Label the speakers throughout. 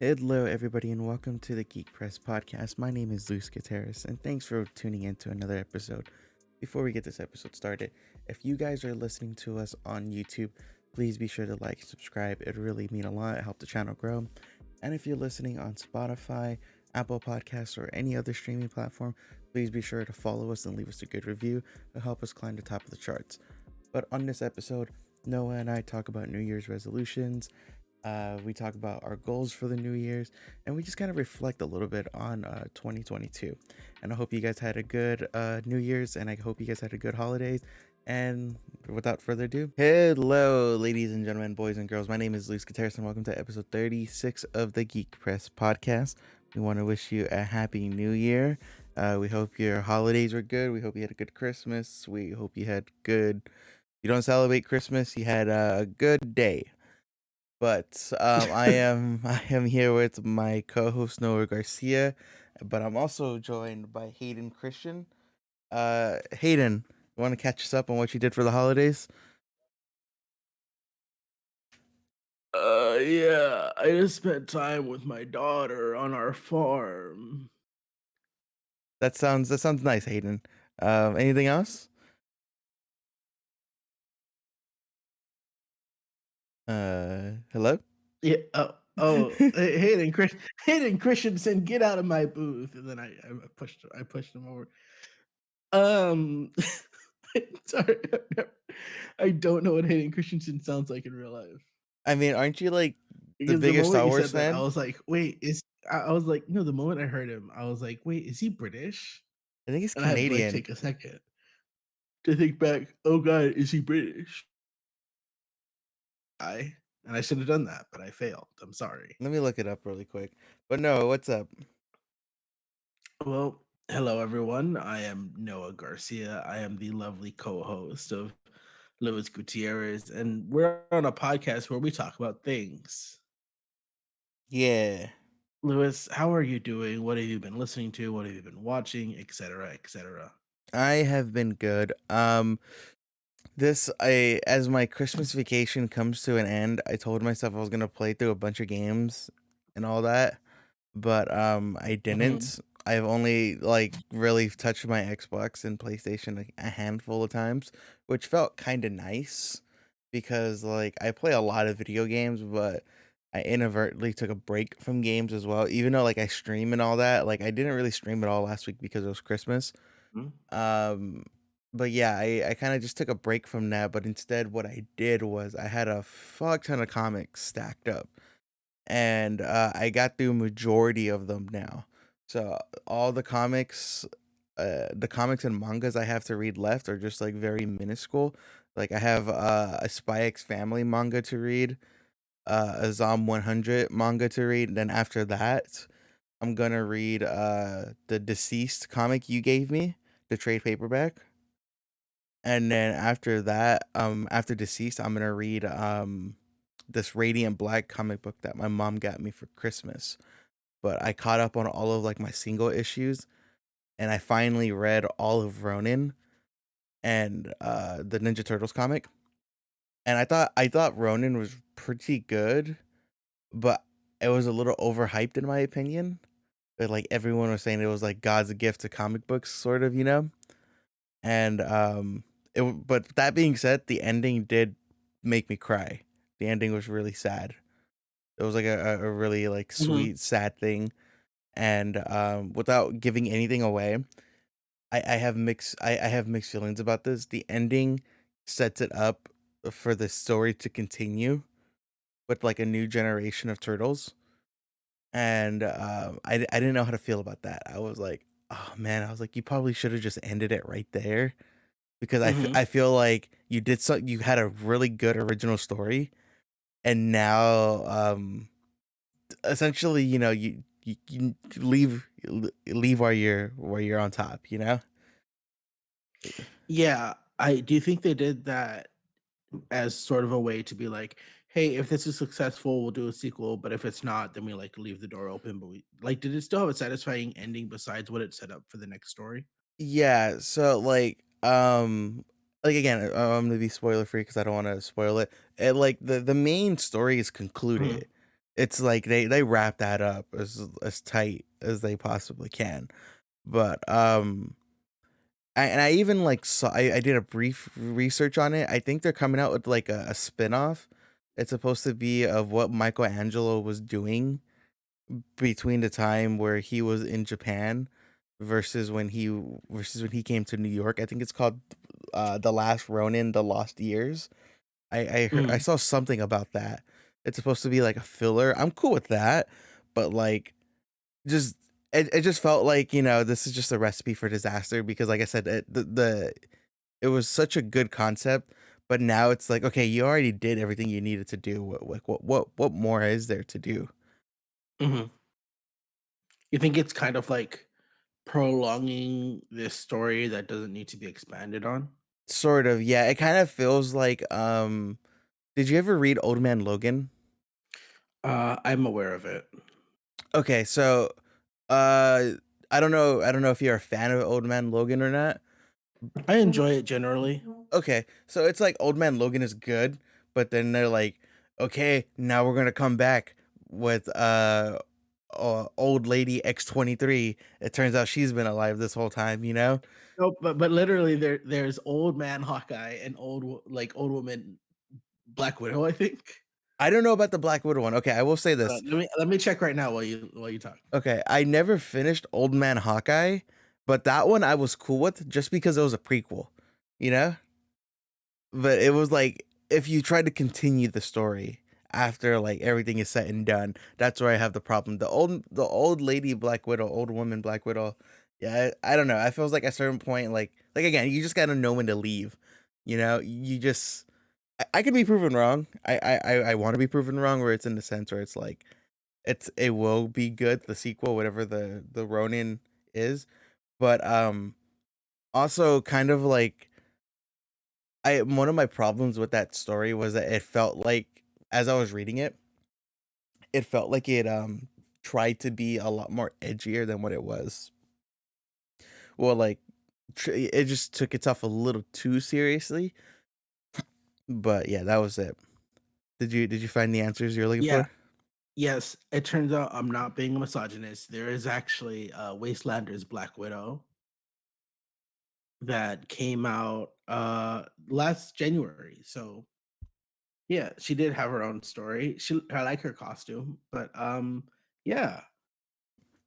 Speaker 1: Hello, everybody, and welcome to the Geek Press podcast. My name is Luis Gutierrez, and thanks for tuning in to another episode. Before we get this episode started, if you guys are listening to us on YouTube, please be sure to like and subscribe. It really mean a lot. It helps the channel grow. And if you're listening on Spotify, Apple Podcasts, or any other streaming platform, please be sure to follow us and leave us a good review to help us climb the top of the charts. But on this episode, Noah and I talk about New Year's resolutions. We talk about our goals for the New Year's, and we just kind of reflect a little bit on 2022. And I hope you guys had a good New Year's, and I hope you guys had a good holidays. And without further ado, hello, ladies and gentlemen, boys and girls. My name is Luis Gutierrez, and welcome to episode 36 of the Geek Press podcast. We want to wish you a happy New Year. We hope your holidays were good. We hope you had a good Christmas. We hope you had good. You don't celebrate Christmas. You had a good day. But I am here with my co-host Noah Garcia, but I'm also joined by Hayden Christian. Hayden, you want to catch us up on what you did for the holidays?
Speaker 2: Yeah, I just spent time with my daughter on our farm.
Speaker 1: That sounds nice, Hayden. Anything else? Hello.
Speaker 2: Yeah. Hayden Christensen, get out of my booth. And then I pushed him over. Um, sorry, I don't know what Hayden Christensen sounds like in real life.
Speaker 1: I mean, aren't you like the
Speaker 2: Because the
Speaker 1: biggest
Speaker 2: moment
Speaker 1: Star
Speaker 2: you
Speaker 1: Wars
Speaker 2: said that, I
Speaker 1: fan?
Speaker 2: was like, wait, I was like, no, the moment I heard him, I was like, wait, is he British?
Speaker 1: I think it's
Speaker 2: And I had to like
Speaker 1: Canadian.
Speaker 2: take a second to think back. Oh God, is he British? And I should have done that, but I failed. I'm sorry.
Speaker 1: Let me look it up really quick. But no, what's up?
Speaker 2: Well, hello everyone. I am Noah Garcia. I am the lovely co-host of Luis Gutierrez, and we're on a podcast where we talk about things.
Speaker 1: Yeah,
Speaker 2: Luis, how are you doing? What have you been listening to? What have you been watching, etc., etc.?
Speaker 1: I have been good. This I as my Christmas vacation comes to an end, I told myself I was gonna play through a bunch of games and all that, but I
Speaker 2: Mm-hmm.
Speaker 1: didn't. I've only like really touched my Xbox and PlayStation a handful of times, which felt kind of nice because like I play a lot of video games, but I inadvertently took a break from games as well. Even though like I stream and all that, like I didn't really stream at all last week because it was Christmas. Um, but yeah, I kind of just took a break from that. But instead, what I did was I had a fuck ton of comics stacked up, and I got through majority of them now. So all the comics and mangas I have to read left are just like very minuscule. Like I have a Spy X Family manga to read, a Zom 100 manga to read. And then after that, I'm gonna read the Deceased comic you gave me, the trade paperback. And then after that, after Deceased, I'm gonna read this Radiant Black comic book that my mom got me for Christmas. But I caught up on all of like my single issues, and I finally read all of Ronin and the Ninja Turtles comic. And I thought Ronin was pretty good, but it was a little overhyped in my opinion. But like everyone was saying it was like God's gift to comic books, sort of, you know? And but that being said, the ending did make me cry. The ending was really sad. It was like a really like
Speaker 2: Mm-hmm.
Speaker 1: sweet sad thing. And without giving anything away, I have mixed feelings about this. The ending sets it up for the story to continue with like a new generation of turtles. And I didn't know how to feel about that. I was like, oh man, I was like, you probably should have just ended it right there because
Speaker 2: Mm-hmm.
Speaker 1: I feel like you had a really good original story, and now essentially you leave while you're on top, you know.
Speaker 2: Yeah, I do you think they did that as sort of a way to be like, hey, if this is successful, we'll do a sequel, but if it's not, then we like leave the door open. But we like, did it still have a satisfying ending besides what it set up for the next story?
Speaker 1: Yeah, so like again, I'm gonna be spoiler free because I don't want to spoil it. Like the main story is
Speaker 2: Mhm.
Speaker 1: concluded. It's like they wrap that up as tight as they possibly can. But I even like saw I did a brief research on it. I think they're coming out with like a spin-off. It's supposed to be of what Michelangelo was doing between the time where he was in Japan versus when he came to New York. I think it's called The Last Ronin, The Lost Years. I
Speaker 2: Mhm,
Speaker 1: saw something about that. It's supposed to be like a filler. I'm cool with that, but like just it just felt like, this is just a recipe for disaster because like I said, it was such a good concept, but now it's like, okay, you already did everything you needed to do. What more is there to do?
Speaker 2: mhm. You think it's kind of like prolonging this story that doesn't need to be expanded on?
Speaker 1: Sort of, yeah. It kind of feels like did you ever read Old Man Logan?
Speaker 2: I'm aware of it.
Speaker 1: Okay, so uh I don't know if you're a fan of Old Man Logan or not.
Speaker 2: I enjoy it generally.
Speaker 1: Okay, so it's like Old Man Logan is good, but then they're like, okay, now we're gonna come back with old lady X-23. It turns out she's been alive this whole time, you know?
Speaker 2: No, but literally there's old man Hawkeye and old woman Black Widow, I think.
Speaker 1: I don't know about the Black Widow one. Okay, I will say this.
Speaker 2: Let me check right now while you talk.
Speaker 1: Okay, I never finished Old Man Hawkeye, but that one I was cool with just because it was a prequel, you know? But it was like if you try to continue the story after like everything is said and done, that's where I have the problem. The old lady Black Widow, old woman Black Widow. Yeah, I don't know. I feels like at a certain point, like again, you just gotta know when to leave. You just I could be proven wrong. I want to be proven wrong, where it's in the sense where it's like it will be good, the sequel, whatever the Ronin is. But also kind of like I one of my problems with that story was that it felt like as I was reading it, it felt like it tried to be a lot more edgier than what it was. Well, like it just took itself a little too seriously. But yeah, that was it. Did you find the answers you're looking
Speaker 2: Yeah,
Speaker 1: for?
Speaker 2: yes, it turns out I'm not being a misogynist. There is actually, Wastelander's Black Widow that came out, last January, so, yeah, she did have her own story. I like her costume, but, yeah,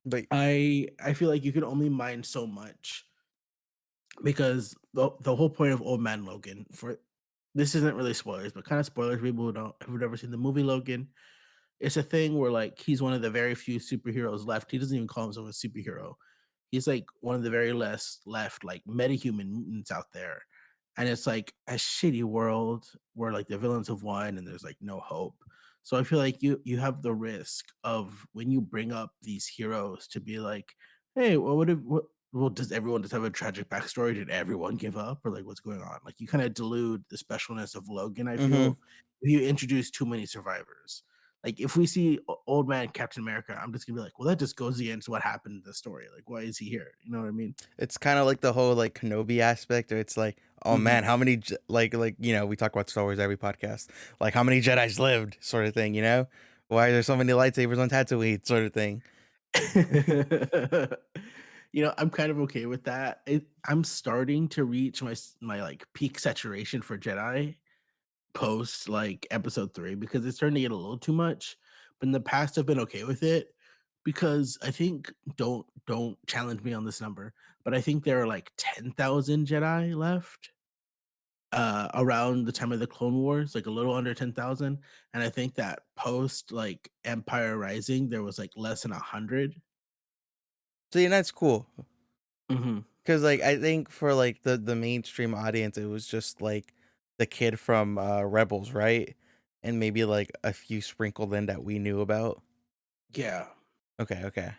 Speaker 1: But
Speaker 2: I feel like you can only mine so much because the whole point of Old Man Logan for this isn't really spoilers, but kinda spoilers for people who've never seen the movie Logan. It's a thing where, like, he's one of the very few superheroes left. He doesn't even call himself a superhero. He's, like, one of the very less left, like, metahuman mutants out there, and it's, like, a shitty world where, like, the villains have won and there's, like, no hope. So I feel like you have the risk of when you bring up these heroes to be like, "Hey, well, does everyone just have a tragic backstory? Did everyone give up? Or, like, what's going on?" Like, you kinda dilute the specialness of Logan, I
Speaker 1: mhm.
Speaker 2: feel, if you introduce too many survivors. Like, if we see old man Captain America, I'm just gonna be like, "Well, that just goes against what happened in the story. Like, why is he here?" You know what I mean?
Speaker 1: It's kind of like the whole like Kenobi aspect, or it's like, oh man,
Speaker 2: Mhm.
Speaker 1: how many we talk about Star Wars every podcast, like how many Jedi's lived, sort of thing. Why are there so many lightsabers on Tatooine, sort of thing.
Speaker 2: I'm kind of okay with that. I'm starting to reach my, like, peak saturation for Jedi post, like, episode 3 because it's starting to get a little too much, but in the past, I've been okay with it because I think don't challenge me on this number, but I think there are, like, 10,000 Jedi left. Around the time of the Clone Wars, like a little under 10,000, and I think that post, like, Empire Rising, there was, like, less than 100.
Speaker 1: So yeah, that's cool.
Speaker 2: Mhm.
Speaker 1: Because like I think for like the mainstream audience, it was just like the kid from Rebels, right? And maybe like a few sprinkled in that we knew about.
Speaker 2: Yeah.
Speaker 1: Okay, okay.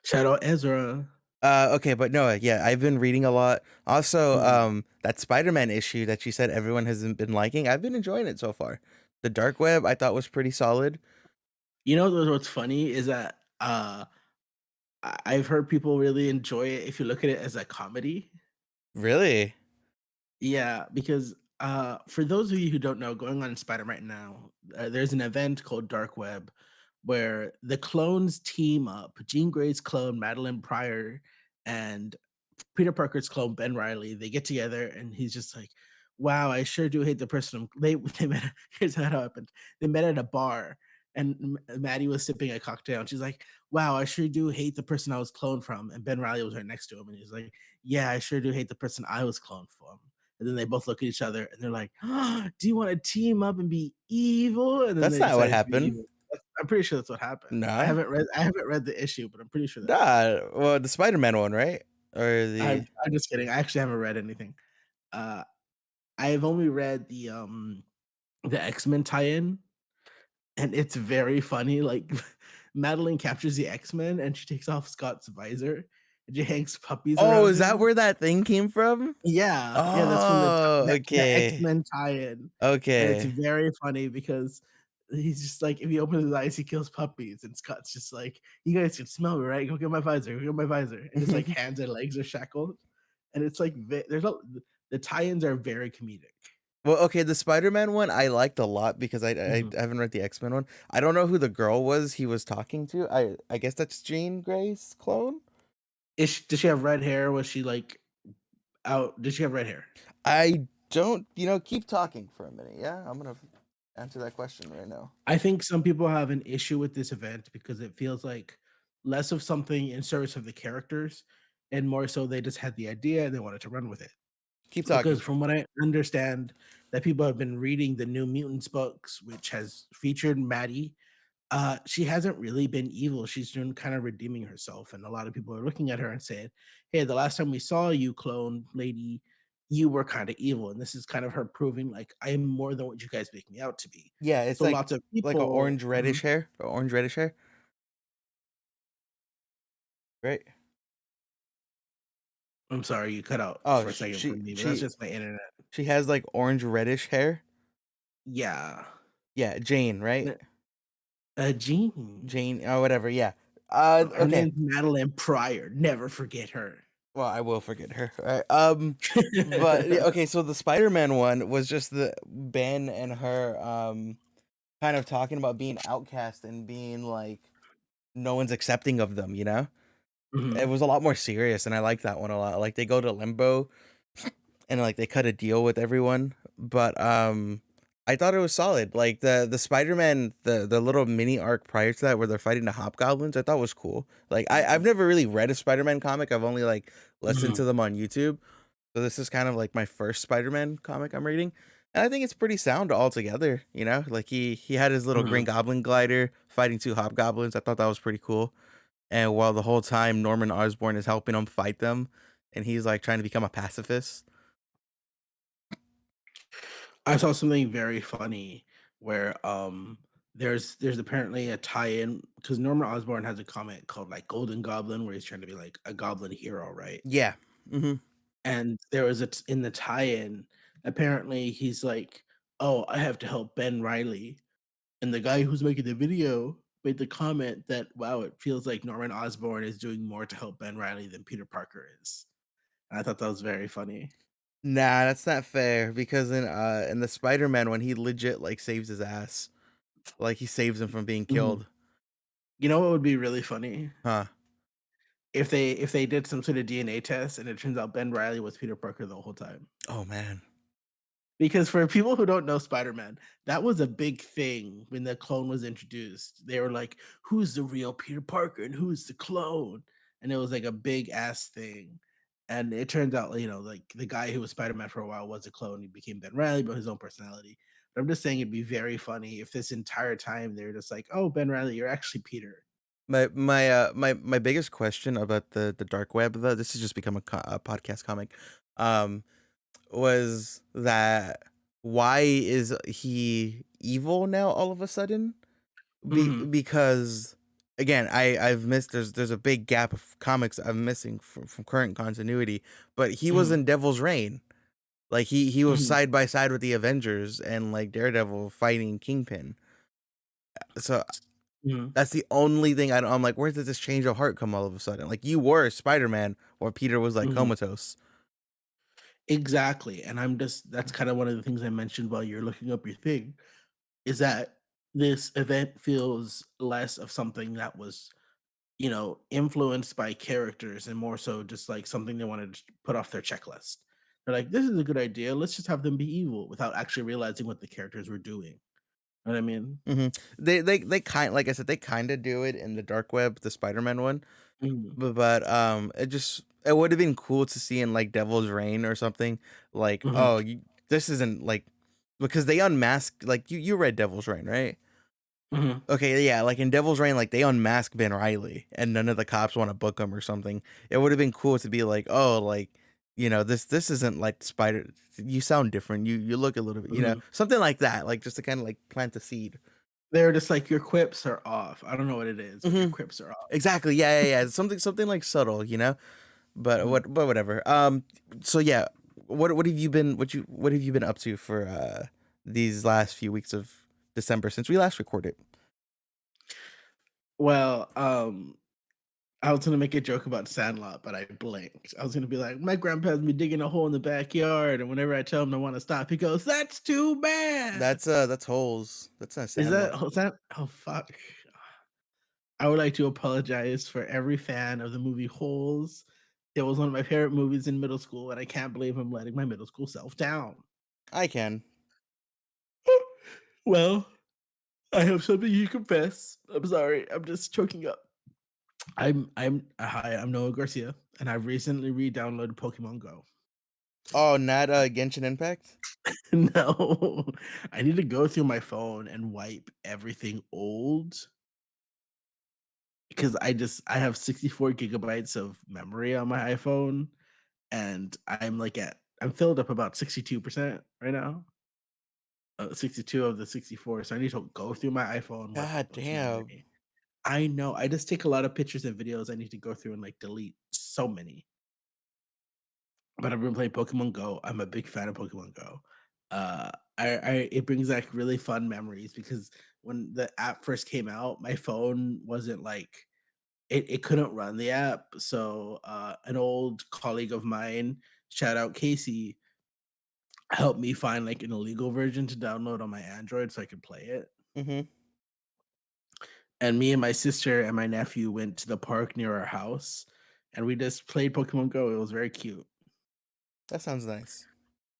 Speaker 2: Shout out Ezra.
Speaker 1: Okay, but no, yeah, I've been reading a lot. Also,
Speaker 2: Mhm.
Speaker 1: that Spider-Man issue that you said everyone hasn't been liking, I've been enjoying it so far. The Dark Web I thought was pretty solid.
Speaker 2: What's funny is that, I've heard people really enjoy it if you look at it as a comedy.
Speaker 1: Really?
Speaker 2: Yeah, because For those of you who don't know, going on in Spider right now, there's an event called Dark Web where the clones team up. Jean Grey's clone, Madeline Pryor, and Peter Parker's clone, Ben Riley. They get together and he's just like, wow, I sure do hate the person. They met, here's how it happened. They met at a bar and Maddie was sipping a cocktail and she's like, wow, I sure do hate the person I was cloned from. And Ben Riley was right next to him and he's like, yeah, I sure do hate the person I was cloned from. And then they both look at each other and they're like, oh, do you want to team up and be evil? And then
Speaker 1: That's
Speaker 2: they
Speaker 1: not what
Speaker 2: decided to be
Speaker 1: happened.
Speaker 2: evil. I'm pretty sure that's what happened.
Speaker 1: Nah.
Speaker 2: I haven't read the issue, but I'm pretty sure that's what happened.
Speaker 1: Nah. Well, the Spider-Man one, right? Or the
Speaker 2: I'm just kidding. I actually haven't read anything. Uh, I've only read the X-Men tie-in, and it's very funny. Like Madeline captures the X-Men and she takes off Scott's visor and she hangs puppies
Speaker 1: Oh,
Speaker 2: around
Speaker 1: is that
Speaker 2: him.
Speaker 1: where that thing came from?
Speaker 2: Yeah, yeah, that's from
Speaker 1: Oh,
Speaker 2: the
Speaker 1: okay.
Speaker 2: X-Men tie-in, and it's
Speaker 1: Okay.
Speaker 2: very funny because he's just like, if he opens his eyes, he kills puppies, and Scott's just like, "You guys can smell me, right? Go get my visor, go get my visor," and his, like, hands and legs are shackled, and it's like there's a the tie-ins are very comedic.
Speaker 1: Well, okay, the Spider-Man one I liked a lot because
Speaker 2: Mhm.
Speaker 1: I haven't read the X-Men one. I don't know who the girl was he was talking to. I guess that's Jean Grey's clone?
Speaker 2: Does she have red hair? Was she, like, out did she have red hair?
Speaker 1: I don't, keep talking for a minute. Yeah, I'm gonna answer that question right now.
Speaker 2: I think some people have an issue with this event because it feels like less of something in service of the characters and more so they just had the idea and they wanted to run with it.
Speaker 1: Keep
Speaker 2: Because
Speaker 1: talking.
Speaker 2: from what I understand, that people have been reading the New Mutants books, which has featured Maddie. She hasn't really been evil. She's been kind of redeeming herself, and a lot of people are looking at her and saying, "Hey, the last time we saw you, clone lady, you were kind of evil." And this is kind of her proving, like, I am more than what you guys make me out to be.
Speaker 1: Yeah, it's
Speaker 2: So lots of
Speaker 1: like a
Speaker 2: people.
Speaker 1: orange
Speaker 2: Mhm.
Speaker 1: reddish hair, or orange reddish hair, right?
Speaker 2: I'm sorry, you cut out
Speaker 1: Oh,
Speaker 2: for a second for me, but that's
Speaker 1: she
Speaker 2: just my internet.
Speaker 1: she has like orange reddish hair.
Speaker 2: Yeah.
Speaker 1: Yeah, Jane, right?
Speaker 2: Jean.
Speaker 1: Jane, or whatever. Yeah.
Speaker 2: Her
Speaker 1: Okay.
Speaker 2: name's Madeline Pryor. Never forget her.
Speaker 1: Well, I will forget her. Right? But yeah, okay. So the Spider-Man one was just the Ben and her, kind of talking about being outcast and being like no one's accepting of them. It
Speaker 2: Mhm,
Speaker 1: was a lot more serious, and I like that one a lot. Like they go to limbo and like they cut a deal with everyone. But I thought it was solid. Like the Spider-Man the little mini arc prior to that where they're fighting the hobgoblins, I thought was cool. Like I've never really read a Spider-Man comic. I've only like listened
Speaker 2: mhm,
Speaker 1: to them on YouTube. So this is kind of like my first Spider-Man comic I'm reading. And I think it's pretty sound altogether, Like he had his little Green
Speaker 2: mhm.
Speaker 1: Goblin glider fighting two hobgoblins. I thought that was pretty cool. And while the whole time Norman Osborn is helping him fight them and he's like trying to become a pacifist.
Speaker 2: I saw something very funny where, there's apparently a tie-in because Norman Osborn has a comic called, like, Golden Goblin, where he's trying to be, like, a goblin hero, right?
Speaker 1: Yeah. Mhm.
Speaker 2: And there was in the tie-in, apparently he's like, "Oh, I have to help Ben Riley." And the guy who's making the video made the comment that, "Wow, it feels like Norman Osborn is doing more to help Ben Riley than Peter Parker is." And I thought that was very funny.
Speaker 1: Nah, that's not fair because in the Spider-Man one, he legit like saves his ass. Like he saves him from being
Speaker 2: Mhm.
Speaker 1: killed.
Speaker 2: You know what would be really funny?
Speaker 1: Huh.
Speaker 2: If they did some sort of DNA test and it turns out Ben Riley was Peter Parker the whole time.
Speaker 1: Oh man.
Speaker 2: Because for people who don't know Spider-Man, that was a big thing when the clone was introduced. They were like, "Who's the real Peter Parker and who's the clone?" And it was like a big ass thing. And it turns out, like the guy who was Spider-Man for a while was a clone. He became Ben Riley, but his own personality. But I'm just saying it'd be very funny if this entire time they're just like, "Oh, Ben Riley, you're actually Peter."
Speaker 1: My biggest question about the dark web though, this has just become a podcast comic. Um was that why is he evil now all of a sudden?
Speaker 2: Mhm,
Speaker 1: Because again, I've missed there's a big gap of comics I'm missing from current continuity, but he was
Speaker 2: mhm,
Speaker 1: in Devil's Reign. Like he was
Speaker 2: mhm,
Speaker 1: side by side with the Avengers and like Daredevil fighting Kingpin. So
Speaker 2: mhm.
Speaker 1: that's the only thing I'm like, where did this change of heart come all of a sudden? Like you were Spider-Man while Peter was like
Speaker 2: Mhm.
Speaker 1: comatose.
Speaker 2: Exactly, and I'm just that's kinda one of the things I mentioned while you're looking up your thing, is that this event feels less of something that was, influenced by characters and more so just, like, something they wanted to put off their checklist. They're like, "This is a good idea, let's just have them be evil," without actually realizing what the characters were doing. Know what I mean?
Speaker 1: Mhm. They kind like I said, they kinda do it in the dark web, the Spider-Man one,
Speaker 2: Mhm,
Speaker 1: it would've been cool to see in, like, Devil's Reign or something, like,
Speaker 2: mhm,
Speaker 1: "Oh, you this isn't, like" because they unmask like, you read Devil's Reign, right?
Speaker 2: mhm.
Speaker 1: Okay, yeah, like, in Devil's Reign, like, they unmask Ben Riley, and none of the cops wanna book him or something. It would've been cool to be like, "Oh, like, this isn't like Spider you sound different, you look a little bit"
Speaker 2: Mhm.
Speaker 1: something like that, like, just to kinda, like, plant the seed.
Speaker 2: They're just like, "Your quips are off." I don't know what it is, but your
Speaker 1: Mhm.
Speaker 2: quips are off.
Speaker 1: Exactly, yeah, something, like, subtle, you know?
Speaker 2: Mhm.
Speaker 1: But whatever. So yeah, what have you been up to for, these last few weeks of December since we last recorded?
Speaker 2: Well, I was gonna make a joke about Sandlot, but I blinked. I was gonna be like, "My grandpa has me digging a hole in the backyard, and whenever I tell him I wanna stop, he goes, 'That's too bad!'"
Speaker 1: That's Holes. That's not
Speaker 2: Is
Speaker 1: Sandlot.
Speaker 2: that was that oh, fuck. I would like to apologize for every fan of the movie Holes. It was one of my favorite movies in middle school, and I can't believe I'm letting my middle school self down.
Speaker 1: I can.
Speaker 2: Well, I have something to confess. I'm sorry, I'm just choking up. I'm Noah Garcia, and I recently re-downloaded Pokemon Go.
Speaker 1: Oh, not, Genshin Impact?
Speaker 2: No, I need to go through my phone and wipe everything old because I have 64 gigabytes of memory on my iPhone, and I'm filled up about 62% right now. 62 of the 64, so I need to go through my iPhone, wipe all
Speaker 1: God
Speaker 2: this
Speaker 1: damn.
Speaker 2: memory. I know, I just take a lot of pictures and videos I need to go through and, like, delete so many. But I've been playing Pokemon Go. I'm a big fan of Pokemon Go. I it brings back really fun memories because when the app first came out, my phone wasn't like it couldn't run the app. So an old colleague of mine, shout out Casey, helped me find like an illegal version to download on my Android so I could play it.
Speaker 1: Mhm.
Speaker 2: And me and my sister and my nephew went to the park near our house and we just played Pokemon Go. It was very cute.
Speaker 1: That sounds nice.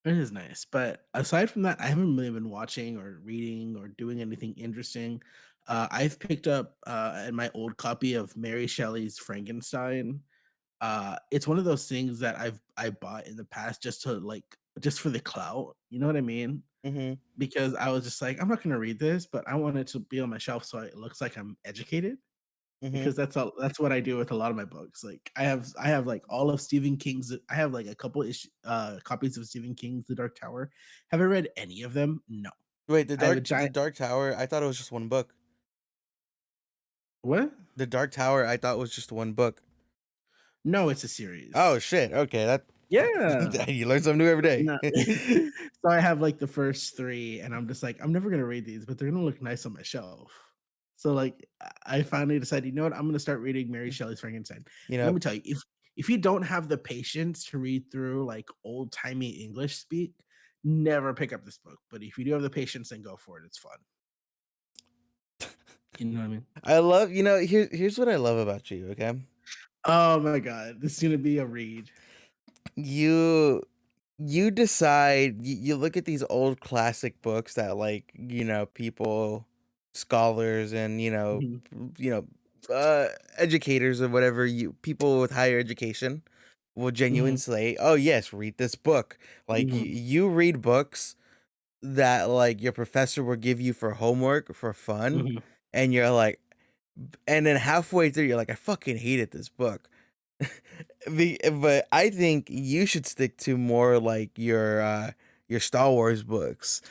Speaker 2: It is nice, but aside from that, I haven't really been watching or reading or doing anything interesting. I've picked up my old copy of Mary Shelley's Frankenstein. It's one of those things that I bought in the past just for the clout. You know what I mean?
Speaker 1: Mhm,
Speaker 2: Because I was just like, I'm not gonna read this, but I want it to be on my shelf so it looks like I'm educated.
Speaker 1: mhm.
Speaker 2: Because that's what I do with a lot of my books. Like, I have, like, all of Stephen King's I have, like, a couple copies of Stephen King's The Dark Tower. Have I read any of them? No.
Speaker 1: Wait,
Speaker 2: I have a
Speaker 1: The
Speaker 2: giant
Speaker 1: Dark Tower, I thought it was just one book.
Speaker 2: what?
Speaker 1: The Dark Tower, I thought was just one book.
Speaker 2: No, it's a
Speaker 1: Oh,
Speaker 2: series.
Speaker 1: shit, okay, that
Speaker 2: Yeah.
Speaker 1: you learn something new every day.
Speaker 2: No. So I have, like, the first 3, and I'm just like, "I'm never gonna read these, but they're gonna look nice on my shelf." So, like, I finally decided, "You know what? I'm gonna start reading Mary Shelley's Frankenstein."
Speaker 1: You
Speaker 2: And let
Speaker 1: know
Speaker 2: me tell you, if you don't have the patience to read through, like, old-timey English speak, never pick up this book, but if you do have the patience, then go for it, it's fun. You know what I mean?
Speaker 1: here's what I love about you, okay?
Speaker 2: Oh my god, this is gonna be a read.
Speaker 1: You you decide you look at these old classic books that, like, people, scholars and,
Speaker 2: Mhm,
Speaker 1: you know, educators or whatever, you people with higher education will genuinely
Speaker 2: mhm,
Speaker 1: say, "Oh, yes, read this book." Like,
Speaker 2: mhm,
Speaker 1: you read books that, like, your professor will give you for homework for fun,
Speaker 2: mhm.
Speaker 1: and you're like and then halfway through, you're like, "I fucking hated this book." But I think you should stick to more like your Star Wars books,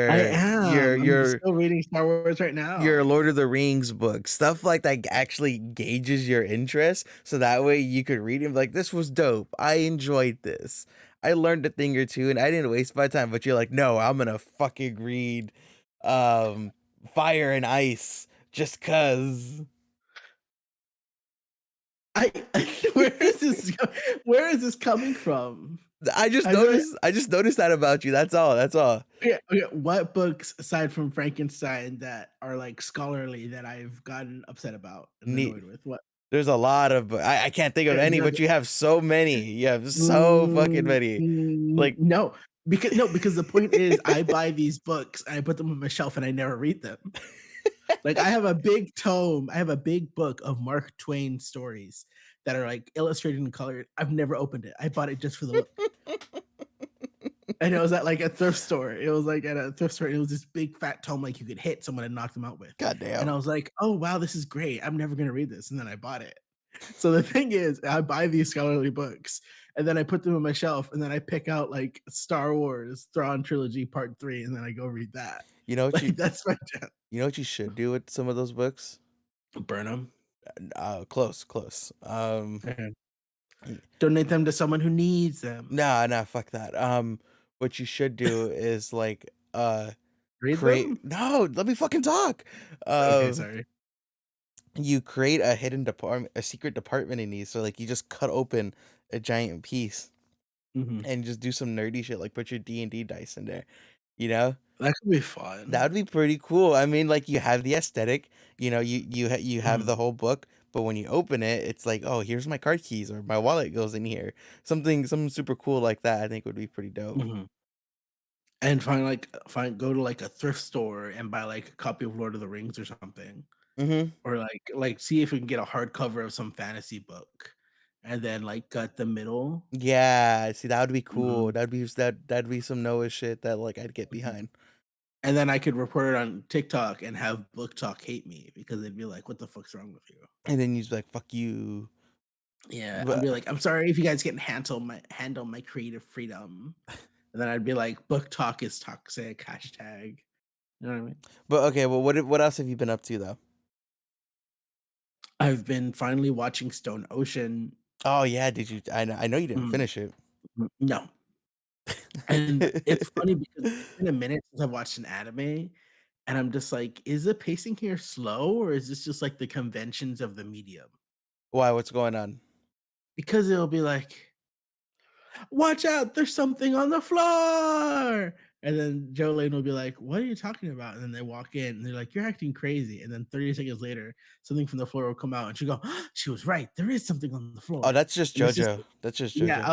Speaker 2: I
Speaker 1: your your
Speaker 2: am. I'm
Speaker 1: your
Speaker 2: still reading Star Wars right
Speaker 1: your
Speaker 2: now.
Speaker 1: Lord of the Rings books, stuff like that actually gauges your interest, so that way you could read it and be like, "This was dope. I enjoyed this. I learned a thing or 2, and I didn't waste my time." But you're like, "No, I'm gonna fucking read, um, Fire and Ice just 'cause."
Speaker 2: I where is this coming from?
Speaker 1: I just
Speaker 2: I know it.
Speaker 1: noticed I just noticed that about you. That's all. That's all.
Speaker 2: Okay, okay, what books aside from Frankenstein that are, like, scholarly that I've gotten upset about and
Speaker 1: Neat.
Speaker 2: annoyed with? What?
Speaker 1: There's a lot of I can't think of any,
Speaker 2: There
Speaker 1: but you have so many. You have so fucking many. Like
Speaker 2: No, because the point is I buy these books and I put them on my shelf and I never read them. Like, I have a big book of Mark Twain stories that are, like, illustrated and colored. I've never opened it. I bought it just for the look. And it was at, like, a thrift store. It was, like, at a thrift store, and it was this big fat tome, like, you could hit someone and knock them out with. And I
Speaker 1: goddamn.
Speaker 2: was like, "Oh, wow, this is great. I'm never gonna read this," and then I bought it. So the thing is, I buy these scholarly books, and then I put them on my shelf, and then I pick out, like, Star Wars Thrawn Trilogy Part 3, and then I go read that.
Speaker 1: You know what
Speaker 2: Like, that's my jam.
Speaker 1: you know what you should do with some of those books?
Speaker 2: Burn 'em.
Speaker 1: Close, close.
Speaker 2: Okay.
Speaker 1: Y-
Speaker 2: Donate them to someone who needs them.
Speaker 1: nah, nah, fuck that. What you should do is like
Speaker 2: Read
Speaker 1: create
Speaker 2: them?
Speaker 1: no, let me fucking talk.
Speaker 2: Okay,
Speaker 1: Um
Speaker 2: sorry.
Speaker 1: you create a hidden department, a secret department in these. So like you just cut open a giant piece
Speaker 2: Mhm.
Speaker 1: and just do some nerdy shit, like put your D&D dice in there, you know?
Speaker 2: That could be
Speaker 1: That
Speaker 2: fun.
Speaker 1: would be pretty cool. I mean, like, you have the aesthetic, you have
Speaker 2: Mhm,
Speaker 1: the whole book, but when you open it, it's like, "Oh, here's my card keys," or "My wallet goes in here." Something super cool like that, I think would be pretty dope.
Speaker 2: mhm. And find, like find go to, like, a thrift store and buy, like, a copy of Lord of the Rings or something.
Speaker 1: Mhm.
Speaker 2: Or, like, see if we can get a hardcover of some fantasy book, and then, like, cut the middle.
Speaker 1: Yeah, see, that would be cool.
Speaker 2: Mhm,
Speaker 1: That'd be some Noah shit that, like, I'd get
Speaker 2: mhm.
Speaker 1: behind.
Speaker 2: And then I could report it on TikTok and have Book Talk hate me because they'd be like, "What the fuck's wrong with you?"
Speaker 1: And then you'd be like, "Fuck you."
Speaker 2: Yeah, I'd
Speaker 1: But
Speaker 2: be like, "I'm sorry if you guys can handle my creative freedom." And then I'd be like, "Book Talk is toxic." Hashtag. You know what I mean?
Speaker 1: okay, well, what else have you been up to, though?
Speaker 2: I've been finally watching Stone Ocean.
Speaker 1: Oh, yeah, did you I know you didn't
Speaker 2: Mm,
Speaker 1: finish it.
Speaker 2: no, and it's funny because it's been a minute since I've watched an anime, and I'm just like, "Is the pacing here slow, or is this just, like, the conventions of the medium?"
Speaker 1: Why, what's going on?
Speaker 2: Because it'll be like, "Watch out, there's something on the floor!" And then Jolene will be like, "What are you talking about?" And then they walk in, and they're like, "You're acting crazy." And then 30 seconds later, something from the floor will come out, and she'll go, "She was right, there is something on the
Speaker 1: Oh,
Speaker 2: floor."
Speaker 1: that's just
Speaker 2: And it's just
Speaker 1: JoJo. That's just
Speaker 2: yeah,
Speaker 1: JoJo.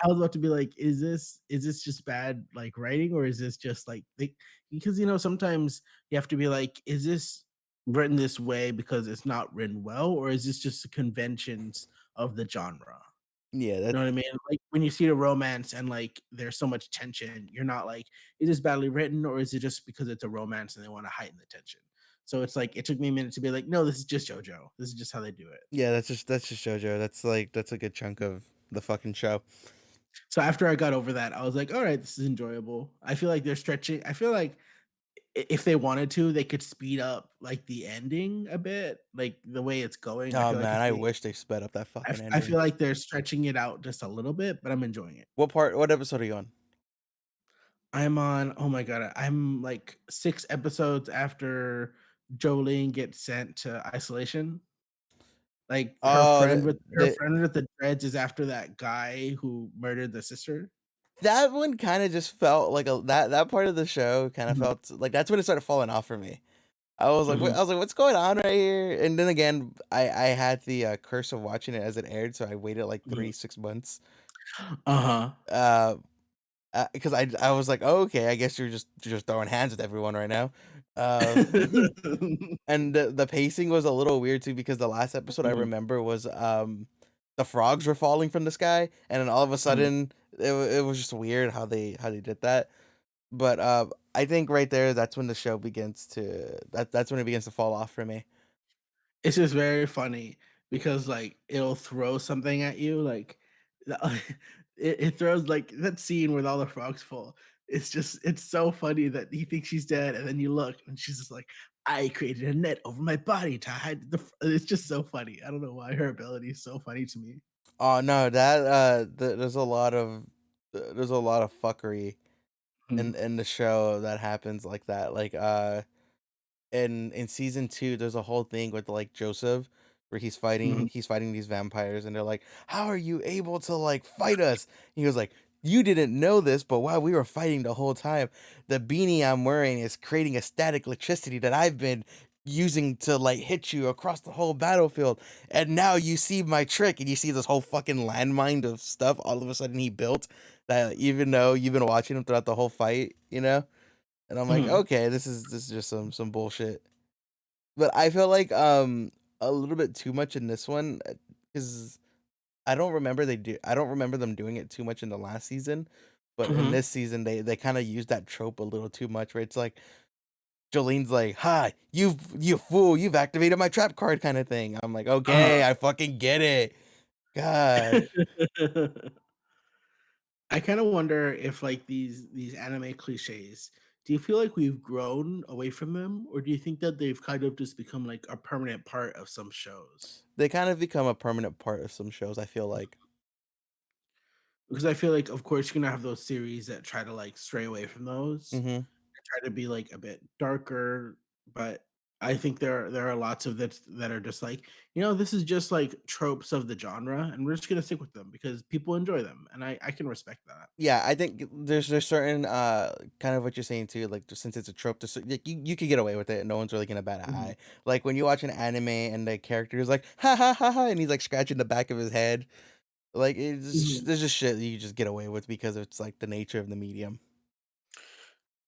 Speaker 2: I was about to be like, "Is this just bad, like, writing, or is this just, like, they" because, sometimes you have to be like, "Is this written this way because it's not written well, or is this just the conventions of the genre?"
Speaker 1: Yeah,
Speaker 2: You
Speaker 1: that
Speaker 2: know what I mean? Like, when you see a romance and, like, there's so much tension, you're not like, "Is this badly written, or is it just because it's a romance and they wanna heighten the tension?" So it's like, it took me a minute to be like, "No, this is just JoJo. This is just how they do it."
Speaker 1: yeah, that's just JoJo. That's, like that's a good chunk of the fucking show.
Speaker 2: So after I got over that, I was like, "Alright, this is enjoyable." I feel like they're stretching I feel like if they wanted to, they could speed up, like, the ending a bit, like, the way it's going. I
Speaker 1: Oh,
Speaker 2: feel like
Speaker 1: man,
Speaker 2: if
Speaker 1: I
Speaker 2: they
Speaker 1: wish they sped up that fucking
Speaker 2: I feel
Speaker 1: ending.
Speaker 2: like they're stretching it out just a little bit, but I'm enjoying it.
Speaker 1: What episode are you on?
Speaker 2: I'm on oh my god, I'm, like, 6 episodes after Jolene gets sent to isolation. Like,
Speaker 1: Oh,
Speaker 2: her friend with the dreads is after that guy who murdered the sister.
Speaker 1: that one kinda just felt like a that part of the show kinda
Speaker 2: Mhm,
Speaker 1: felt like that's when it started falling off for me. I was like,
Speaker 2: mhm,
Speaker 1: "What's going on right here?" And then again, I had the, curse of watching it as it aired, so I waited, like,
Speaker 2: mhm.
Speaker 1: 6 months.
Speaker 2: Uh-huh.
Speaker 1: Uh, because I was like, "Oh, okay, I guess you're just throwing hands with everyone right now." Uh And the pacing was a little weird too because the last episode I
Speaker 2: Mhm,
Speaker 1: remember was, the frogs were falling from the sky, and then all of a
Speaker 2: mhm.
Speaker 1: sudden, it was just weird how they did that. But, I think right there, that's when the show begins to that's when it begins to fall off for me.
Speaker 2: It's just very funny because, like, it'll throw something at you, like, the it throws, like, that scene where all the frogs fall. It's so funny that he thinks she's dead, and then you look, and she's just like, "I created a net over my body to hide the f" it's just so funny. I don't know why her ability is so funny to me.
Speaker 1: Oh, no, that, there's a lot of fuckery
Speaker 2: Mhm,
Speaker 1: in the show that happens like that, like, in season 2, there's a whole thing with, like, Joseph, where
Speaker 2: mhm.
Speaker 1: he's fighting these vampires, and they're like, "How are you able to, like, fight us?" He was like, You didn't know this, but while we were fighting the whole time, the beanie I'm wearing is creating a static electricity that I've been using to like hit you across the whole battlefield. And now you see my trick and you see this whole fucking landmine of stuff all of a sudden he built that even though you've been watching him throughout the whole fight, you know? And I'm like,
Speaker 2: Mhm,
Speaker 1: okay, this is just some bullshit. But I feel like a little bit too much in this one because I don't remember them doing it too much in the last season, but in
Speaker 2: mhm.
Speaker 1: this season, they kinda used that trope a little too much, where it's like, Jolene's like, "Hi, you fool, you've activated my trap card," kinda thing. I'm like, "Okay,
Speaker 2: Uh-huh.
Speaker 1: I fucking get it." God.
Speaker 2: I kinda wonder if, like, these anime cliches, do you feel like we've grown away from them, or do you think that they've kind of just become, like, a permanent part of some shows?
Speaker 1: They kind of become a permanent part of some shows, I feel like.
Speaker 2: Because I feel like, of course, you're gonna have those series that try to, like, stray away from those,
Speaker 1: Mhm.
Speaker 2: and try to be, like, a bit darker, but I think there are lots of that are just like, this is just, like, tropes of the genre, and we're just gonna stick with them because people enjoy them, and I can respect that.
Speaker 1: Yeah, I think there's certain, kind of what you're saying too, like, just since it's a trope, like, you could get away with it and no one's really gonna bat an
Speaker 2: Mhm,
Speaker 1: eye. Like, when you watch an anime and the character is like, "Ha ha ha ha," and he's, like, scratching the back of his head. Like,
Speaker 2: mhm.
Speaker 1: there's just shit that you just get away with because it's, like, the nature of the medium.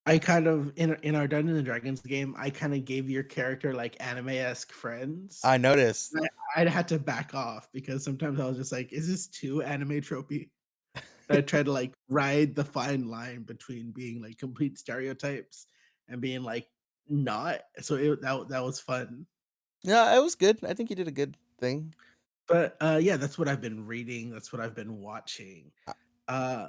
Speaker 2: I kind of in our Dungeons& and Dragons game, I kinda gave your character, like, anime-esque friends.
Speaker 1: I noticed.
Speaker 2: I'd had to back off because sometimes I was just like, "Is this too anime tropey?" I tried to, like, ride the fine line between being, like, complete stereotypes and being, like, not. So that was fun.
Speaker 1: Yeah, it was good. I think you did a good thing.
Speaker 2: But, yeah, that's what I've been reading, that's what I've been watching.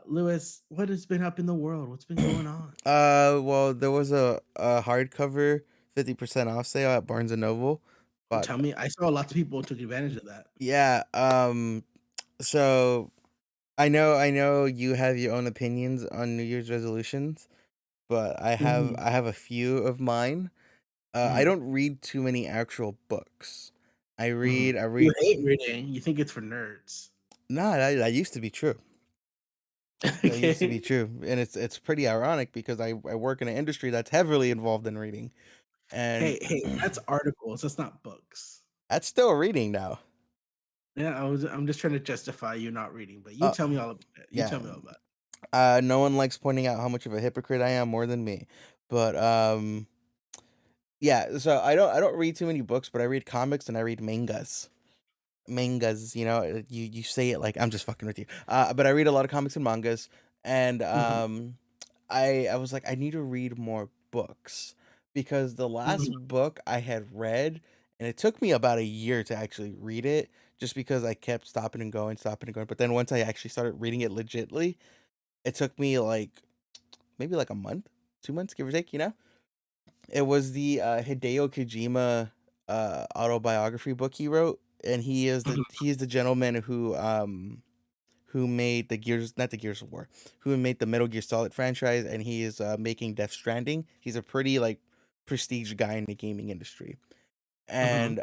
Speaker 2: Lewis, what has been up in the world? What's been going on?
Speaker 1: Well, there was a hardcover 50% off sale at Barnes& and Noble, but
Speaker 2: Tell me, I saw lots of people took advantage of that.
Speaker 1: yeah, so I know you have your own opinions on New Year's resolutions, but
Speaker 2: Mhm,
Speaker 1: I have a few of mine. I
Speaker 2: mhm,
Speaker 1: don't read too many actual books.
Speaker 2: mhm.
Speaker 1: I
Speaker 2: You
Speaker 1: read
Speaker 2: hate reading, you think it's for nerds.
Speaker 1: nah, that used to be true. That used to be
Speaker 2: Okay.
Speaker 1: true, and it's pretty ironic because I work in an industry that's heavily involved in reading, and
Speaker 2: Hey, that's articles, that's not books.
Speaker 1: that's still reading now.
Speaker 2: Yeah, I'm just trying to justify you not reading, but you
Speaker 1: Uh,
Speaker 2: tell me all about it. You tell
Speaker 1: yeah,
Speaker 2: me all about it.
Speaker 1: no one likes pointing out how much of a hypocrite I am more than me, but, yeah, so I don't read too many books, but I read comics and I read mangas. Mangas, you know, you say it like I'm just fucking with you. But I read a lot of comics and mangas, and
Speaker 2: Mhm,
Speaker 1: I was like, I need to read more books because the last
Speaker 2: mhm,
Speaker 1: book I had read, and it took me about a year to actually read it, just because I kept stopping and going, stopping and going. But then once I actually started reading it legitly, it took me like maybe like a month, 2 months, give or take. You know, it was the Hideo Kojima autobiography book he wrote, and
Speaker 2: mhm,
Speaker 1: he is the gentleman who made the Gears, not the Gears of War, who made the Metal Gear Solid franchise, and he is making Death Stranding. He's a pretty like prestige guy in the gaming industry,
Speaker 2: mhm.
Speaker 1: and